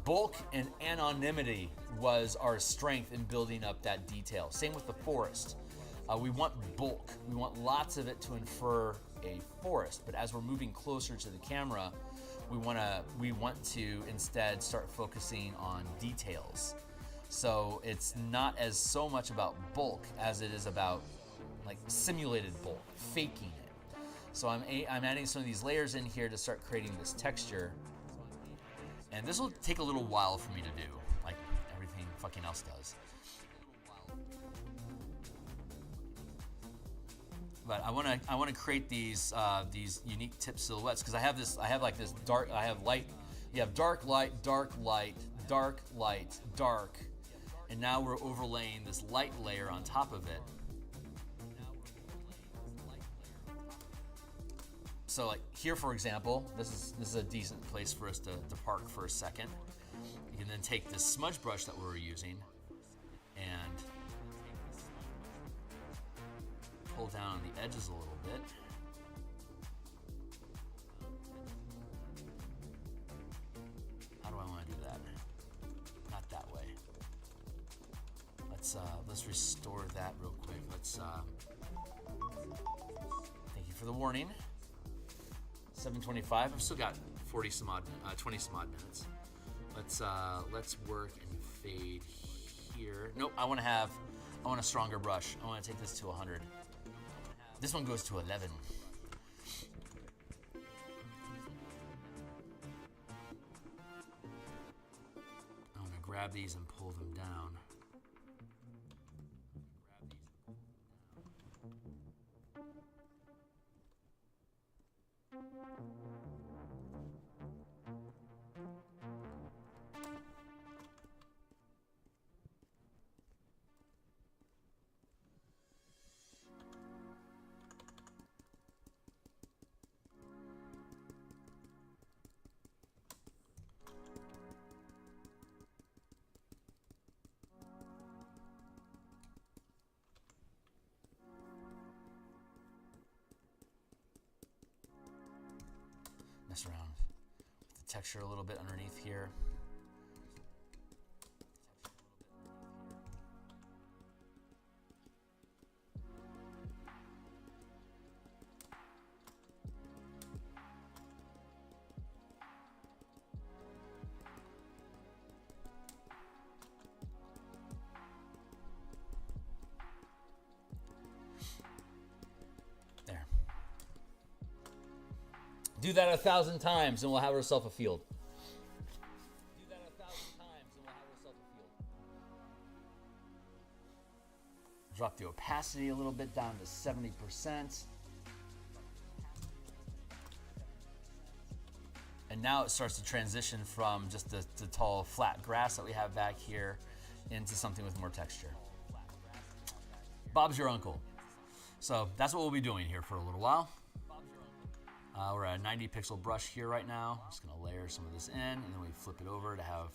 bulk and anonymity was our strength in building up that detail. Same with the forest. We want bulk. We want lots of it to infer a forest. But as we're moving closer to the camera, we want to instead start focusing on details. So it's not as so much about bulk as it is about like simulated bulk, faking it. So I'm adding some of these layers in here to start creating this texture. And this will take a little while for me to do, like everything fucking else does. But I want to create these unique tip silhouettes, because I have light. You have dark light, dark light, dark light, dark, and now we're overlaying this light layer on top of it. So like here, for example, this is a decent place for us to park for a second. You can then take this smudge brush that we're using and pull down the edges a little bit. How do I want to do that? Not that way. Let's restore that real quick. Thank you for the warning. 7:25. I've still got 20 some odd minutes. Let's work and fade here. Nope, I want a stronger brush. I want to take this to 100. This one goes to 11. I'm gonna grab these and pull them down. Mess around with the texture a little bit underneath here. Do that 1,000 times and we'll have ourselves a field. Drop the opacity a little bit down to 70%. And now it starts to transition from just the tall, flat grass that we have back here into something with more texture. Bob's your uncle. So that's what we'll be doing here for a little while. We're at a 90 pixel brush here right now. I'm just gonna layer some of this in and then we flip it over to have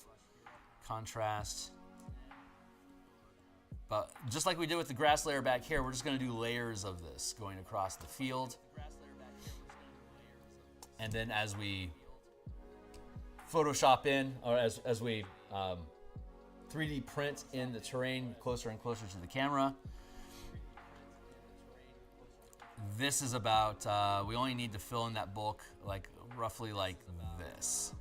contrast. But just like we did with the grass layer back here, we're just gonna do layers of this going across the field. And then as we Photoshop in, or as we 3D print in the terrain closer and closer to the camera, this is about, we only need to fill in that bulk like roughly like this.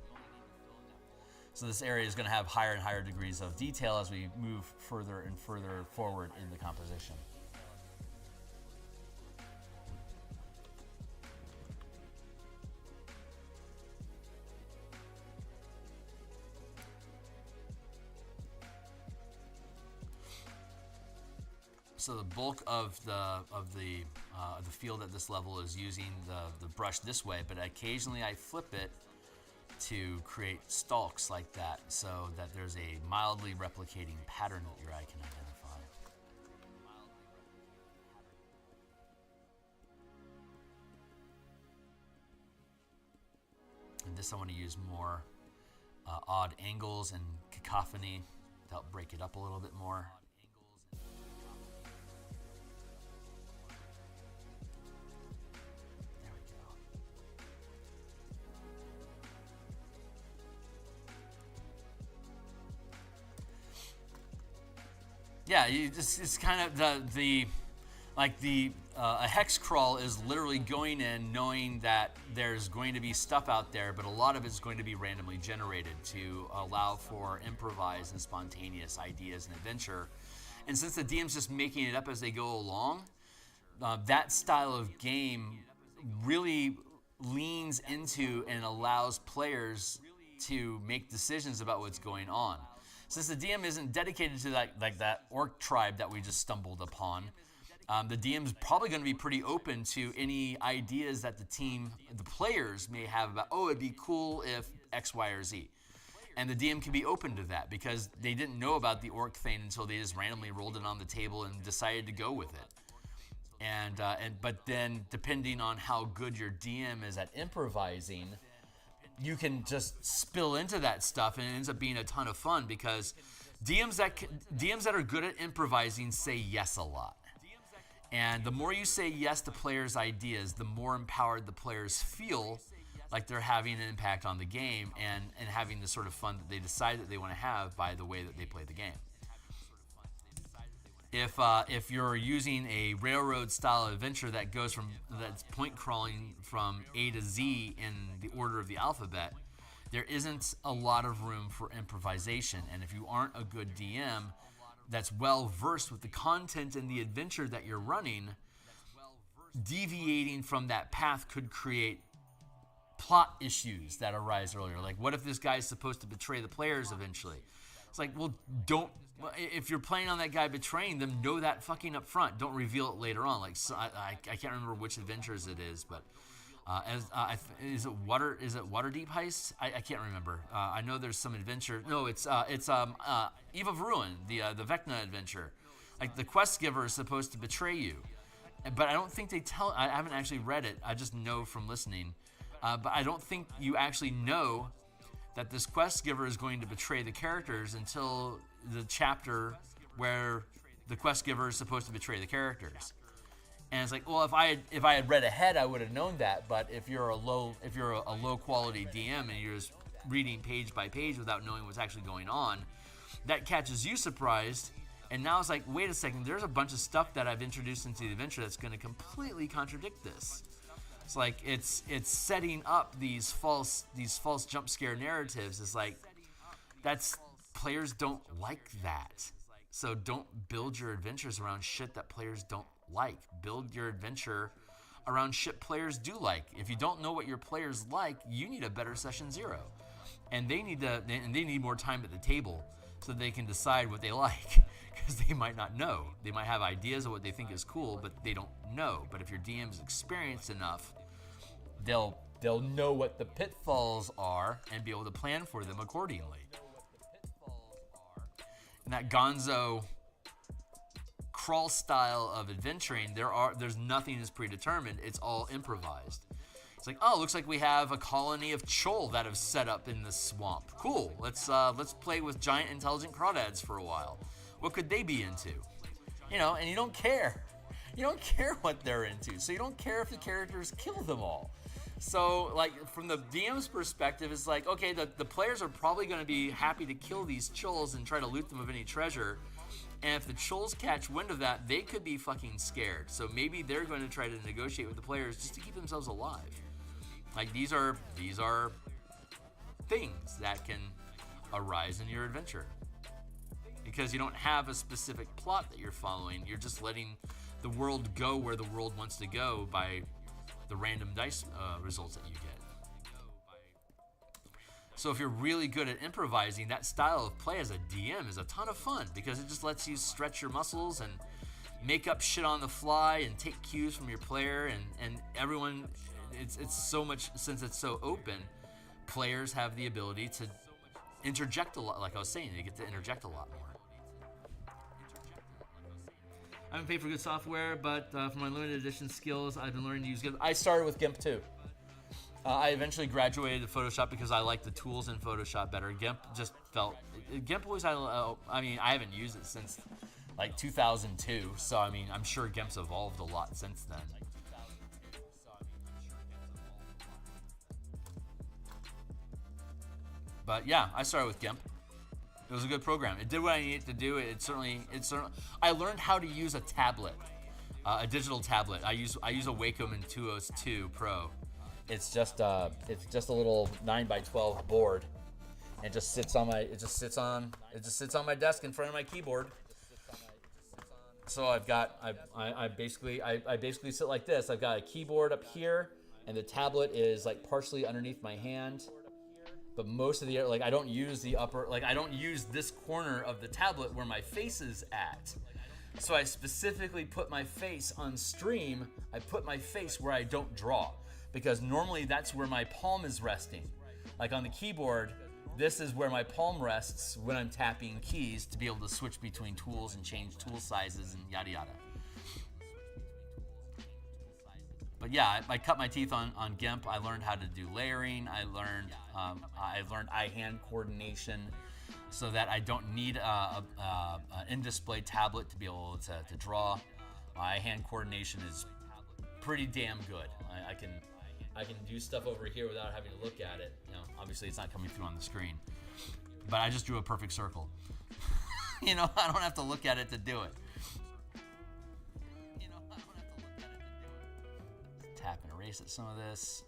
So this area is going to have higher and higher degrees of detail as we move further and further forward in the composition. So the bulk of the field at this level is using the brush this way, but occasionally I flip it to create stalks like that, so that there's a mildly replicating pattern that your eye can identify. And this I want to use more odd angles and cacophony to help break it up a little bit more. Yeah, it's kind of a hex crawl is literally going in knowing that there's going to be stuff out there, but a lot of it's going to be randomly generated to allow for improvised and spontaneous ideas and adventure. And since the DM's just making it up as they go along, that style of game really leans into and allows players to make decisions about what's going on. Since the DM isn't dedicated to that orc tribe that we just stumbled upon, the DM's probably going to be pretty open to any ideas that the players may have about, oh, it'd be cool if X, Y, or Z. And the DM can be open to that because they didn't know about the orc thing until they just randomly rolled it on the table and decided to go with it. But then depending on how good your DM is at improvising, you can just spill into that stuff, and it ends up being a ton of fun because DMs that are good at improvising say yes a lot. And the more you say yes to players' ideas, the more empowered the players feel like they're having an impact on the game and having the sort of fun that they decide that they want to have by the way that they play the game. If you're using a railroad style adventure that's point crawling from A to Z in the order of the alphabet, there isn't a lot of room for improvisation. And if you aren't a good DM that's well versed with the content and the adventure that you're running, deviating from that path could create plot issues that arise earlier. Like, what if this guy's supposed to betray the players eventually? It's like, well, if you're planning on that guy betraying them, know that fucking up front. Don't reveal it later on. Like, so I can't remember which adventures it is, but is it Waterdeep Heist? I can't remember. I know there's some adventure. No, it's Eve of Ruin, the Vecna adventure. Like, the quest giver is supposed to betray you, but I don't think they tell. I haven't actually read it. I just know from listening. But I don't think you actually know that this quest giver is going to betray the characters until the chapter where the quest giver is supposed to betray the characters. And it's like, well, if I had read ahead, I would have known that. But if you're a low quality DM and you're just reading page by page without knowing what's actually going on, that catches you surprised. And now it's like, wait a second, there's a bunch of stuff that I've introduced into the adventure that's going to completely contradict this. It's like it's setting up these false jump scare narratives. It's like players don't like that. So don't build your adventures around shit that players don't like. Build your adventure around shit players do like. If you don't know what your players like, you need a better session 0, and they need more time at the table so they can decide what they like. Because they might not know. They might have ideas of what they think is cool, but they don't know. But if your DM is experienced enough, they'll know what the pitfalls are and be able to plan for them accordingly. In that gonzo crawl style of adventuring, there's nothing is predetermined. It's all improvised. It's like, oh, looks like we have a colony of Chol that have set up in the swamp. Cool. Let's play with giant intelligent crawdads for a while. What could they be into? And you don't care. You don't care what they're into. So you don't care if the characters kill them all. So, like, from the DM's perspective, it's like, okay, the players are probably going to be happy to kill these Chols and try to loot them of any treasure. And if the Chols catch wind of that, they could be fucking scared. So maybe they're going to try to negotiate with the players just to keep themselves alive. Like, these are things that can arise in your adventure. Because you don't have a specific plot that you're following. You're just letting the world go where the world wants to go by the random dice results that you get. So if you're really good at improvising, that style of play as a DM is a ton of fun because it just lets you stretch your muscles and make up shit on the fly and take cues from your player and everyone. It's so much, since it's so open, players have the ability to interject a lot. Like I was saying, they get to interject a lot more. I haven't paid for good software, but for my limited edition skills, I've been learning to use GIMP. I started with GIMP too. I eventually graduated to Photoshop because I like the tools in Photoshop better. GIMP always had, I haven't used it since like 2002, so I'm sure GIMP's evolved a lot since then. But yeah, I started with GIMP. It was a good program. It did what I needed to do. It certainly. I learned how to use a tablet, a digital tablet. I use a Wacom in 202 Pro. It's just a little 9x12 board, and it just sits on my desk in front of my keyboard. So I basically sit like this. I've got a keyboard up here, and the tablet is like partially underneath my hand. But most of the, like, I don't use this corner of the tablet where my face is at. So I specifically put my face on stream. I put my face where I don't draw, because normally that's where my palm is resting. Like on the keyboard, this is where my palm rests when I'm tapping keys to be able to switch between tools and change tool sizes and yada yada. But yeah, I cut my teeth on GIMP. I learned how to do layering. I learned eye-hand coordination, so that I don't need an in-display tablet to be able to draw. My eye-hand coordination is pretty damn good. I can do stuff over here without having to look at it. You know, obviously it's not coming through on the screen, but I just drew a perfect circle. You know, I don't have to look at it to do it. Tap and erase at some of this.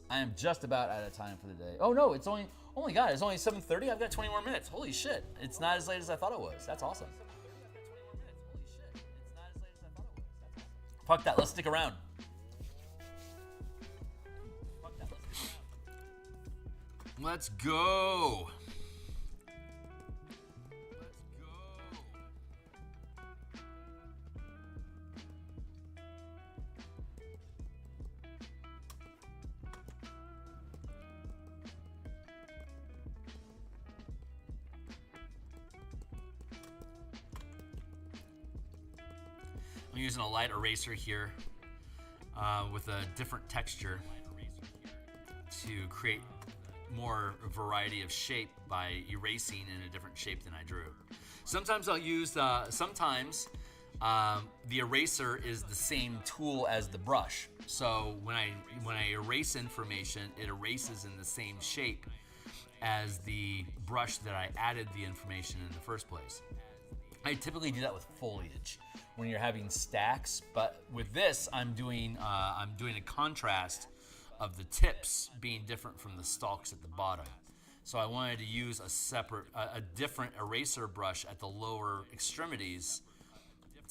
I am just about out of time for the day. Oh no, it's only God, it's only 7:30. I've got 20 more minutes. Holy shit. It's not as late as I thought it was. That's awesome. Fuck that, let's stick around. Let's go. I'm using a light eraser here with a different texture to create more variety of shape by erasing in a different shape than I drew. Sometimes I'll use, the eraser is the same tool as the brush. So when I erase information, it erases in the same shape as the brush that I added the information in the first place. I typically do that with foliage when you're having stacks, but with this, I'm doing a contrast of the tips being different from the stalks at the bottom. So I wanted to use a different eraser brush at the lower extremities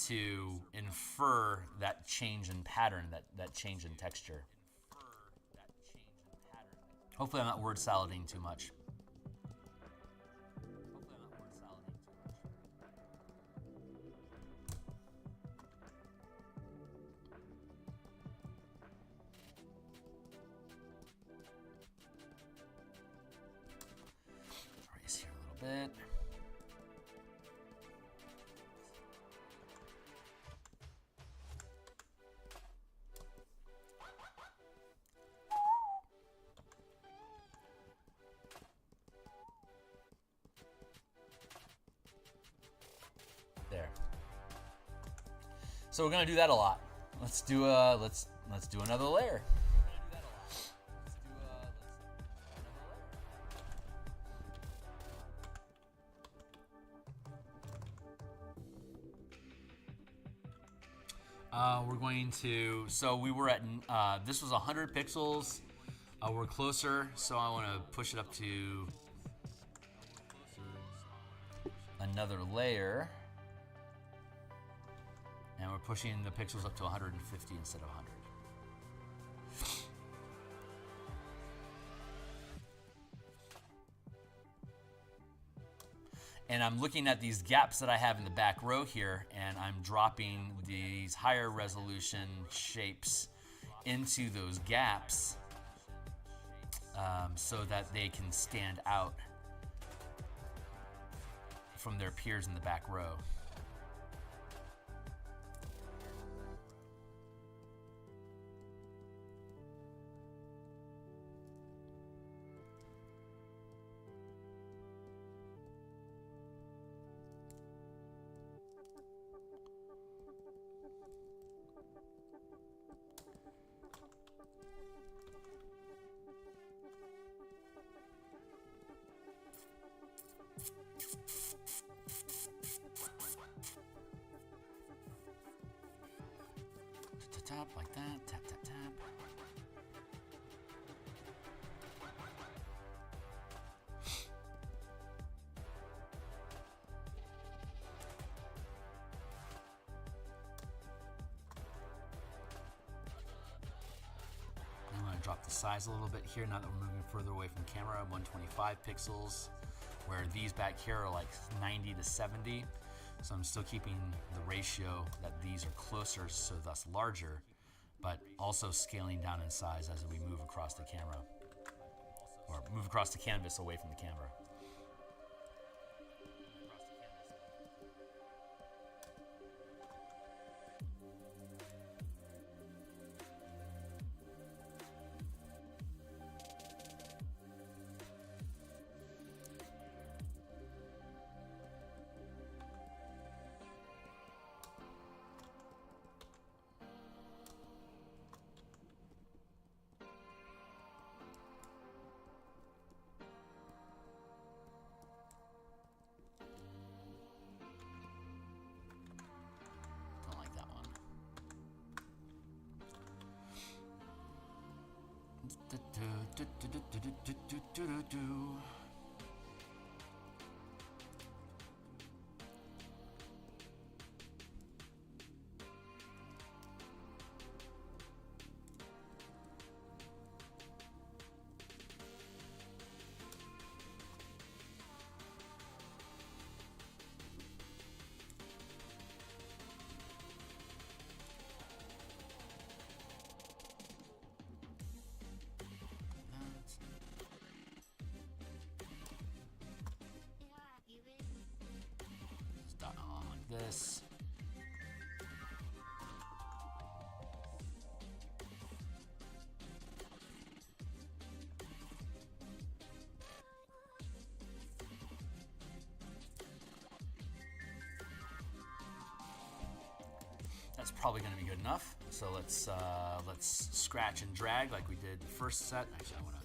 to infer that change in pattern, that change in texture. Hopefully I'm not word salading too much. Bit. There. So we're gonna do that a lot. Let's do another layer. We're going to, so we were at, this was 100 pixels. We're closer, so I want to push it up to another layer. And we're pushing the pixels up to 150 instead of 100. And I'm looking at these gaps that I have in the back row here, and I'm dropping these higher resolution shapes into those gaps so that they can stand out from their peers in the back row. Tap like that, tap, tap, tap. I'm going to drop the size a little bit here now that we're moving further away from camera, 125 pixels, where these back here are like 90 to 70. So I'm still keeping the ratio that these are closer, so thus larger, but also scaling down in size as we move across the camera, or move across the canvas away from the camera. This. That's probably going to be good enough. So let's scratch and drag like we did the first set. Actually, I want to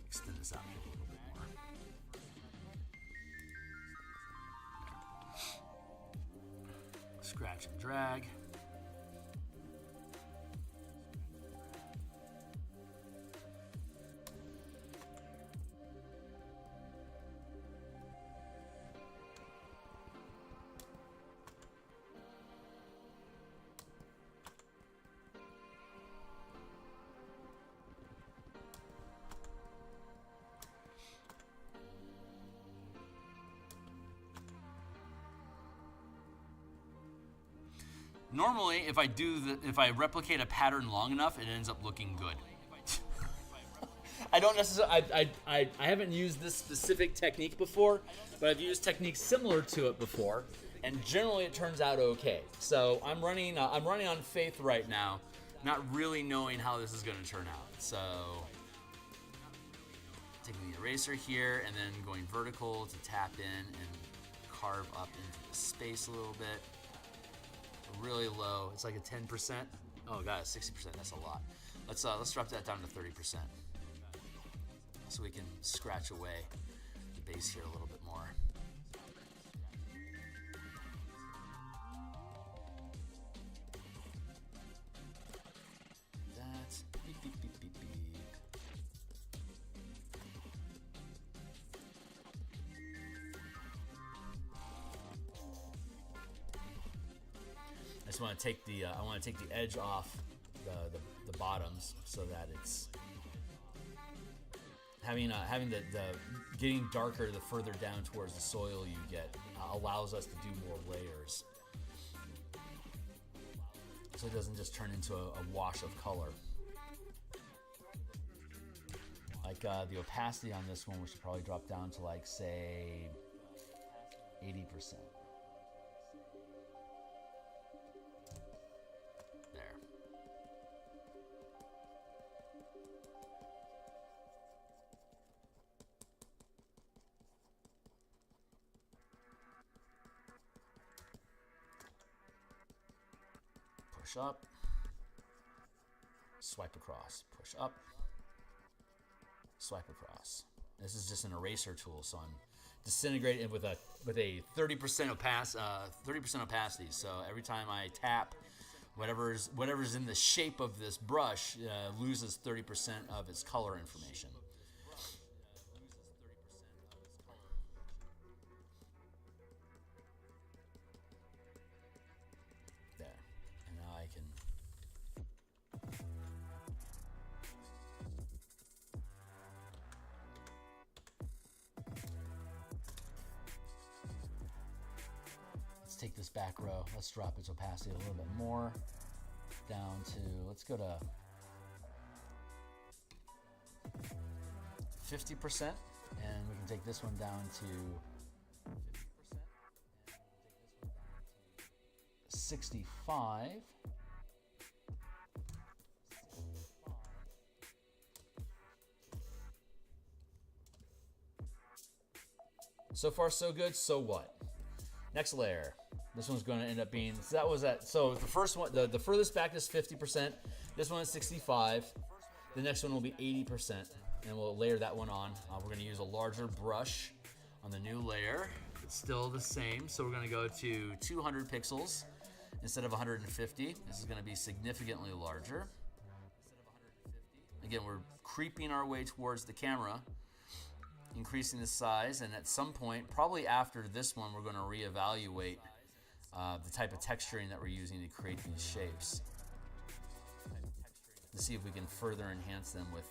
extend this out here a little bit more. Scratch and drag. Normally, if I replicate a pattern long enough, it ends up looking good. I don't necessarily. I haven't used this specific technique before, but I've used techniques similar to it before, and generally it turns out okay. So I'm running on faith right now, not really knowing how this is going to turn out. So taking the eraser here and then going vertical to tap in and carve up into the space a little bit. Really low. It's like a 10%. Oh god, 60%. That's a lot. Let's drop that down to 30%, so we can scratch away the base here a little bit more. That's beep beep beep beep beep. I just want to take the edge off the bottoms so that it's having the getting darker the further down towards the soil you get allows us to do more layers, so it doesn't just turn into a wash of color. Like the opacity on this one, we should probably drop down to like say 80%. Push up, swipe across, push up, swipe across. This is just an eraser tool, so I'm disintegrating it with a 30% opacity. So every time I tap, whatever's in the shape of this brush loses 30% of its color information. Take this back row, let's drop its opacity a little bit more down to, let's go to 50%, and we can take this one down to 65. So far so good, so what? Next layer. This one's going to end up being, so that was at, so the first one, the furthest back is 50%. This one is 65. The next one will be 80%. And we'll layer that one on. We're going to use a larger brush on the new layer. It's still the same. So we're going to go to 200 pixels instead of 150. This is going to be significantly larger. Again, we're creeping our way towards the camera, increasing the size, and at some point, probably after this one, we're going to reevaluate the type of texturing that we're using to create these shapes, to see if we can further enhance them with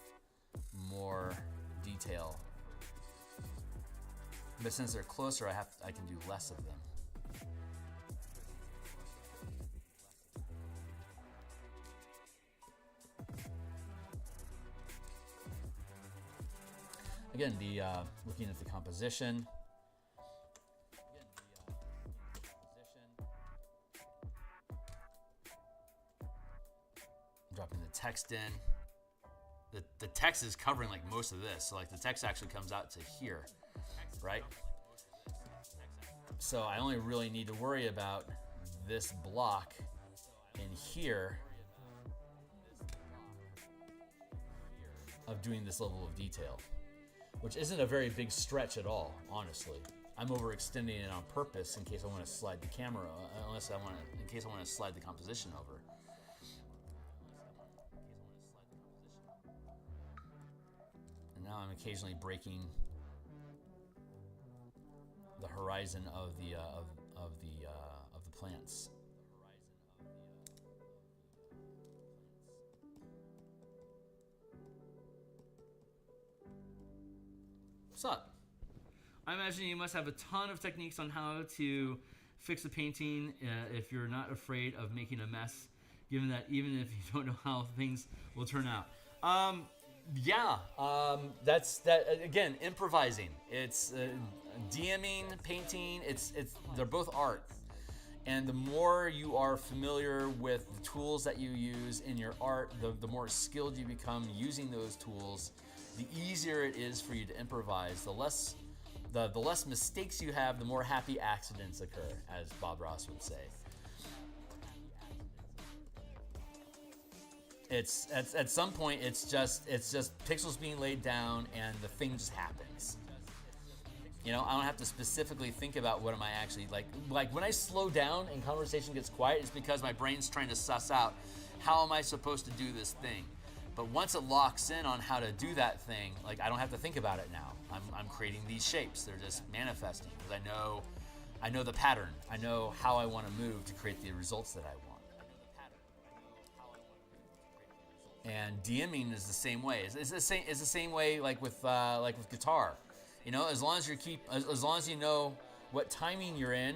more detail. But since they're closer, I can do less of them. Again, looking at the composition. Dropping the text in. The text is covering like most of this, so like the text actually comes out to here, right? So I only really need to worry about this block in here of doing this level of detail, which isn't a very big stretch at all, honestly. I'm overextending it on purpose in case I want to slide the camera, in case I want to slide the composition over. And now I'm occasionally breaking the horizon of the plants. What's up? I imagine you must have a ton of techniques on how to fix a painting if you're not afraid of making a mess, given that even if you don't know how things will turn out. That's that again. Improvising. It's DMing, painting. They're both art, and the more you are familiar with the tools that you use in your art, the more skilled you become using those tools. The easier it is for you to improvise. The less mistakes you have, the more happy accidents occur, as Bob Ross would say. It's at some point it's just pixels being laid down and the thing just happens. You know, I don't have to specifically think about what am I actually like when I slow down and conversation gets quiet, it's because my brain's trying to suss out how am I supposed to do this thing. But once it locks in on how to do that thing, like I don't have to think about it now. I'm creating these shapes. They're just manifesting because I know the pattern. I know how I want to move to create the results that I want. And DMing is the same way. It's the same way like with guitar. You know, as long as you know what timing you're in,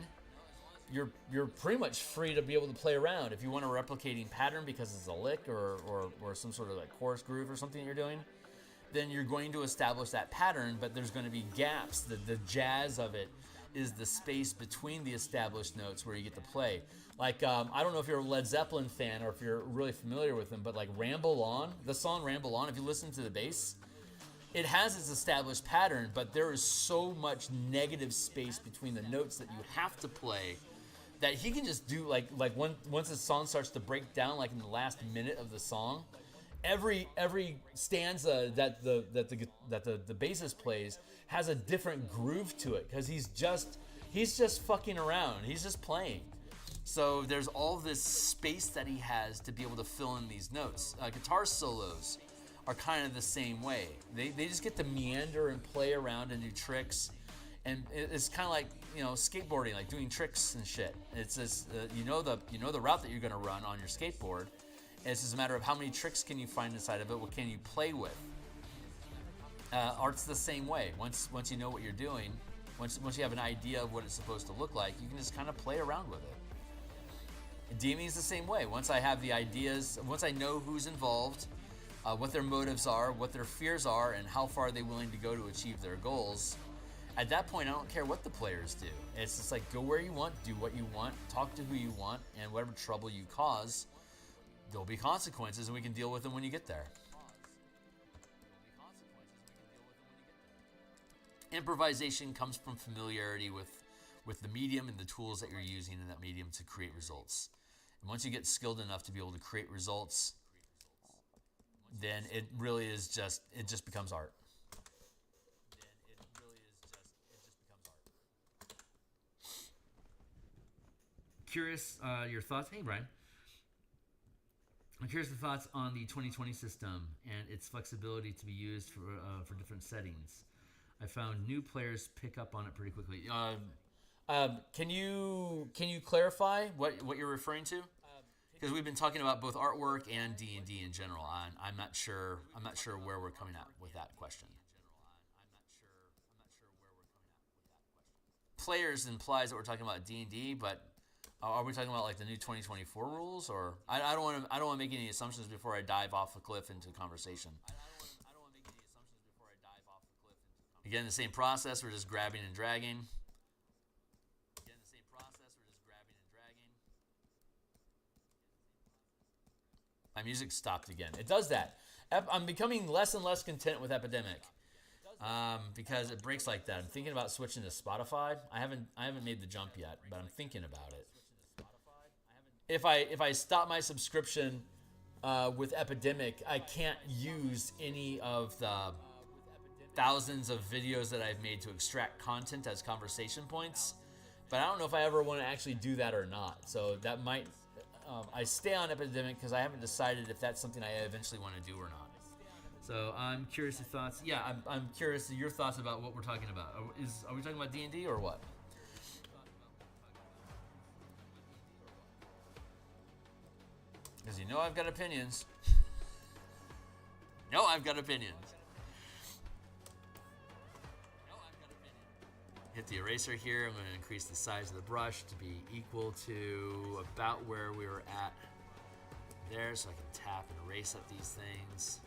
you're pretty much free to be able to play around. If you want a replicating pattern because it's a lick or some sort of like chorus groove or something that you're doing, then you're going to establish that pattern, but there's going to be gaps. The jazz of it is the space between the established notes where you get to play. Like, I don't know if you're a Led Zeppelin fan or if you're really familiar with them, but like Ramble On, the song Ramble On, if you listen to the bass, it has its established pattern, but there is so much negative space between the notes that you have to play that he can just do once the song starts to break down, like in the last minute of the song, every stanza that the bassist plays has a different groove to it because he's just fucking around. He's just playing. So there's all this space that he has to be able to fill in these notes. Guitar solos are kind of the same way. They just get to meander and play around and do tricks. And it's kind of like, you know, skateboarding, like doing tricks and shit. It's just, you know the route that you're going to run on your skateboard. It's just a matter of how many tricks can you find inside of it. What can you play with? Art's the same way. Once you know what you're doing, once you have an idea of what it's supposed to look like, you can just kind of play around with it. DMing is the same way. Once I have the ideas, once I know who's involved, what their motives are, what their fears are, and how far they're willing to go to achieve their goals, at that point, I don't care what the players do. It's just like, go where you want, do what you want, talk to who you want, and whatever trouble you cause, there'll be consequences, and we can deal with them when you get there. Improvisation comes from familiarity with the medium and the tools that you're using in that medium to create results. And once you get skilled enough to be able to create results, then it really is just, it just becomes art. Curious your thoughts. Hey, Brian. I'm curious the thoughts on the 2020 system and its flexibility to be used for different settings. I found new players pick up on it pretty quickly. Can you clarify what you're referring to? Because we've been talking about both artwork and D&D in general. I'm not sure where we're coming at with that question. Players implies that we're talking about D&D, but are we talking about like the new 2024 rules, or I don't want to make any assumptions before I dive off a cliff into conversation. Again, the same process. We're just grabbing and dragging. My music stopped again. It does that. I'm becoming less and less content with Epidemic because it breaks like that. I'm thinking about switching to Spotify. I haven't made the jump yet, but I'm thinking about it. If I stop my subscription with Epidemic, I can't use any of the thousands of videos that I've made to extract content as conversation points. But I don't know if I ever want to actually do that or not. So that might... I stay on Epidemic because I haven't decided if that's something I eventually want to do or not. So I'm curious your thoughts. Yeah, I'm curious your thoughts about what we're talking about. Are we talking about D&D or what? Because you know I've got opinions. Hit the eraser here. I'm going to increase the size of the brush to be equal to about where we were at there, so I can tap and erase up these things.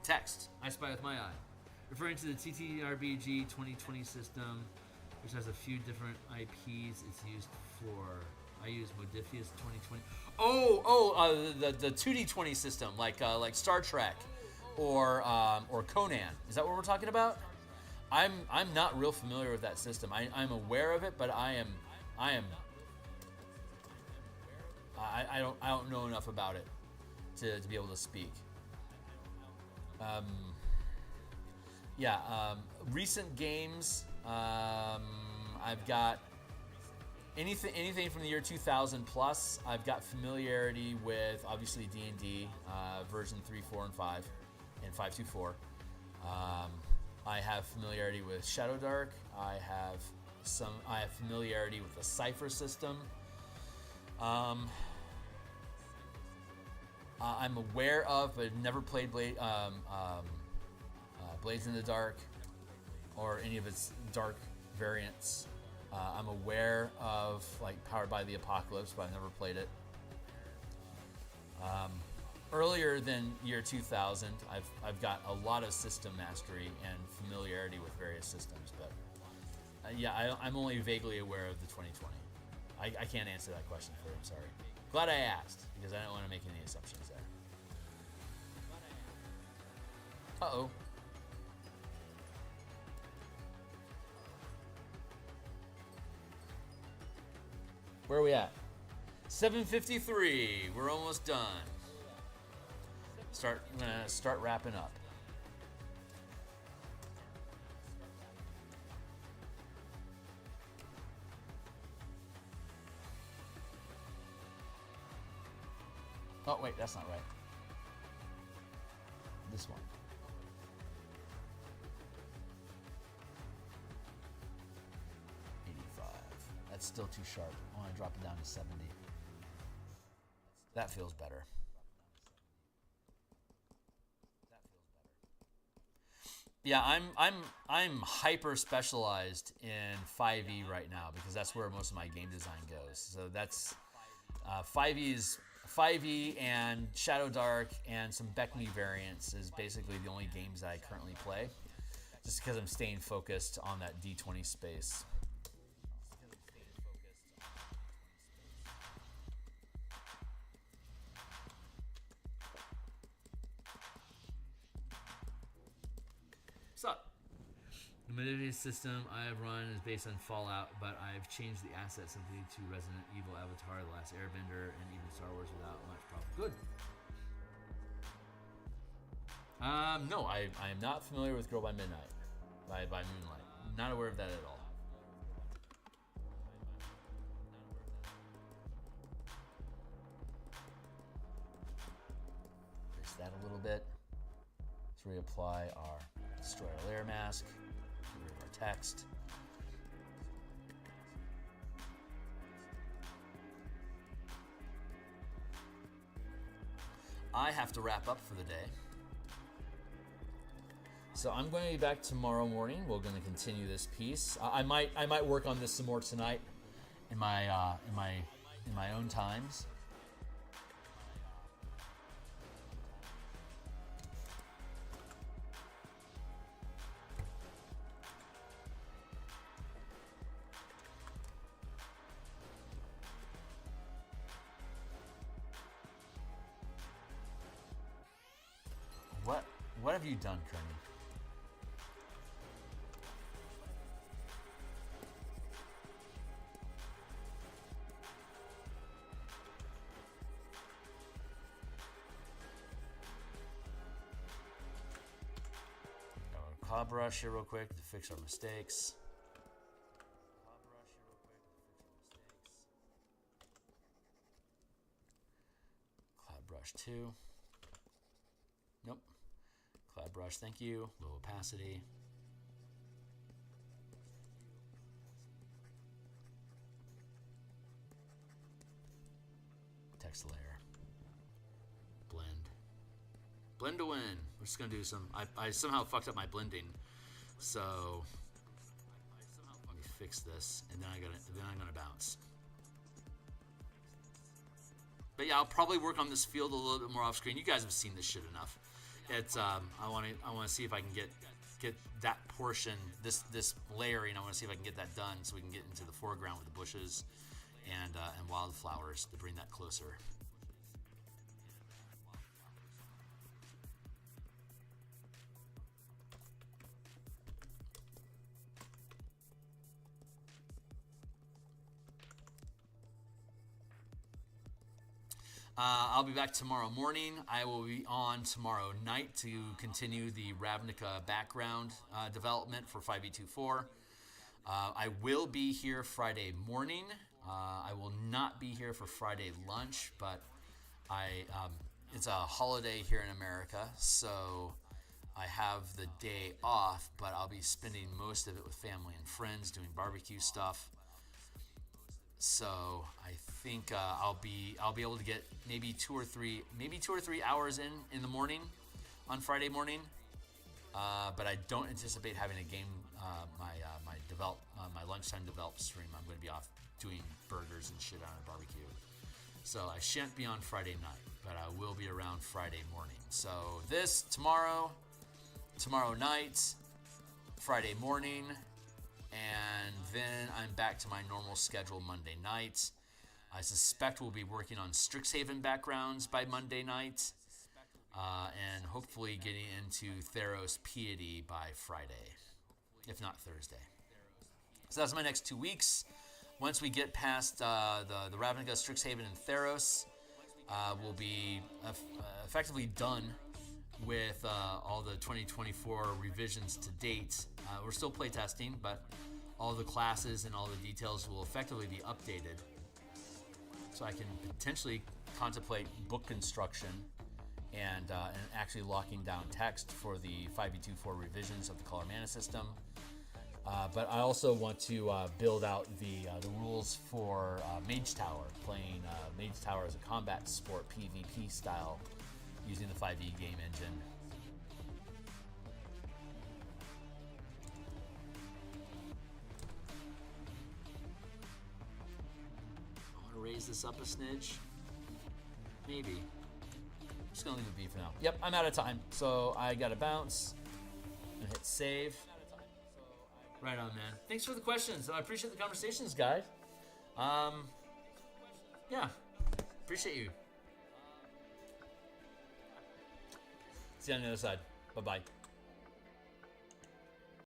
Text. I spy with my eye. Referring to the ttrpg 2020 system, which has a few different IPs it's used for. I use Modifius 2020. The 2D20 system, like Star Trek, or Conan. Is that what we're talking about? I'm not real familiar with that system. I'm aware of it, but I don't know enough about it to be able to speak. Recent games. I've got anything from the year 2000 plus. I've got familiarity with obviously D&D version 3, 4, and 5, and 5.2.4. I have familiarity with Shadowdark. I have familiarity with the Cipher system. I'm aware of, but never played Blades in the Dark or any of its dark variants. I'm aware of like Powered by the Apocalypse, but I've never played it. Earlier than year 2000, I've got a lot of system mastery and familiarity with various systems, but I'm only vaguely aware of the 2020. I can't answer that question for you. I'm sorry. Glad I asked because I don't want to make any assumptions there. Uh-oh. Where are we at? 7:53. We're almost done. I'm gonna start wrapping up. Oh wait, that's not right. This one. That's still too sharp. I want to drop it down to 70. That feels better. Yeah, I'm hyper specialized in 5e right now because that's where most of my game design goes. So that's 5e and Shadowdark and some Beckme variants is basically the only games that I currently play, just because I'm staying focused on that D20 space. The Modifius system I have run is based on Fallout, but I've changed the asset simply to Resident Evil Avatar, The Last Airbender, and even Star Wars without much problem. Good. No, I am not familiar with Girl by Midnight. by moonlight. Not aware of that at all. Fix that a little bit. Let's reapply our destroy our layer mask. Get rid of our text. I have to wrap up for the day. So I'm going to be back tomorrow morning. We're going to continue this piece. I might work on this some more tonight in my own times. What have you done, Kearney? Cloud brush here real quick to fix our mistakes. Cloud brush 2. Nope. Cloud brush, thank you. Low opacity. Text layer. Blend. Blend to win. We're just gonna do some. I somehow fucked up my blending, so let me fix this, and then I'm gonna bounce. But yeah, I'll probably work on this field a little bit more off screen. You guys have seen this shit enough. It's I want to see if I can get that portion, this layering. I want to see if I can get that done so we can get into the foreground with the bushes and wildflowers to bring that closer. I'll be back tomorrow morning. I will be on tomorrow night to continue the Ravnica background development for 5e24. I will be here Friday morning. I will not be here for Friday lunch, but it's a holiday here in America, so I have the day off, but I'll be spending most of it with family and friends doing barbecue stuff. So I think I'll be able to get maybe two or three hours in the morning on Friday morning, but I don't anticipate having a game my lunchtime develop stream. I'm going to be off doing burgers and shit on a barbecue, so I shan't be on Friday night, but I will be around Friday morning. So this tomorrow night, Friday morning. And then I'm back to my normal schedule Monday night. I suspect we'll be working on Strixhaven backgrounds by Monday night. And hopefully getting into Theros Piety by Friday, if not Thursday. So that's my next 2 weeks. Once we get past the Ravnica, Strixhaven, and Theros, we'll be effectively done with all the 2024 revisions to date. We're still playtesting, but all the classes and all the details will effectively be updated. So I can potentially contemplate book construction and actually locking down text for the 5e24 revisions of the Color Mana system. But I also want to build out the rules for Mage Tower, playing Mage Tower as a combat sport PvP style using the 5e game engine. I want to raise this up a smidge. Maybe. I'm just gonna leave it be for now. Yep, I'm out of time, so I gotta bounce and hit save. Right on, man. Thanks for the questions. I appreciate the conversations, guys. Yeah, appreciate you. See you on the other side. Bye-bye.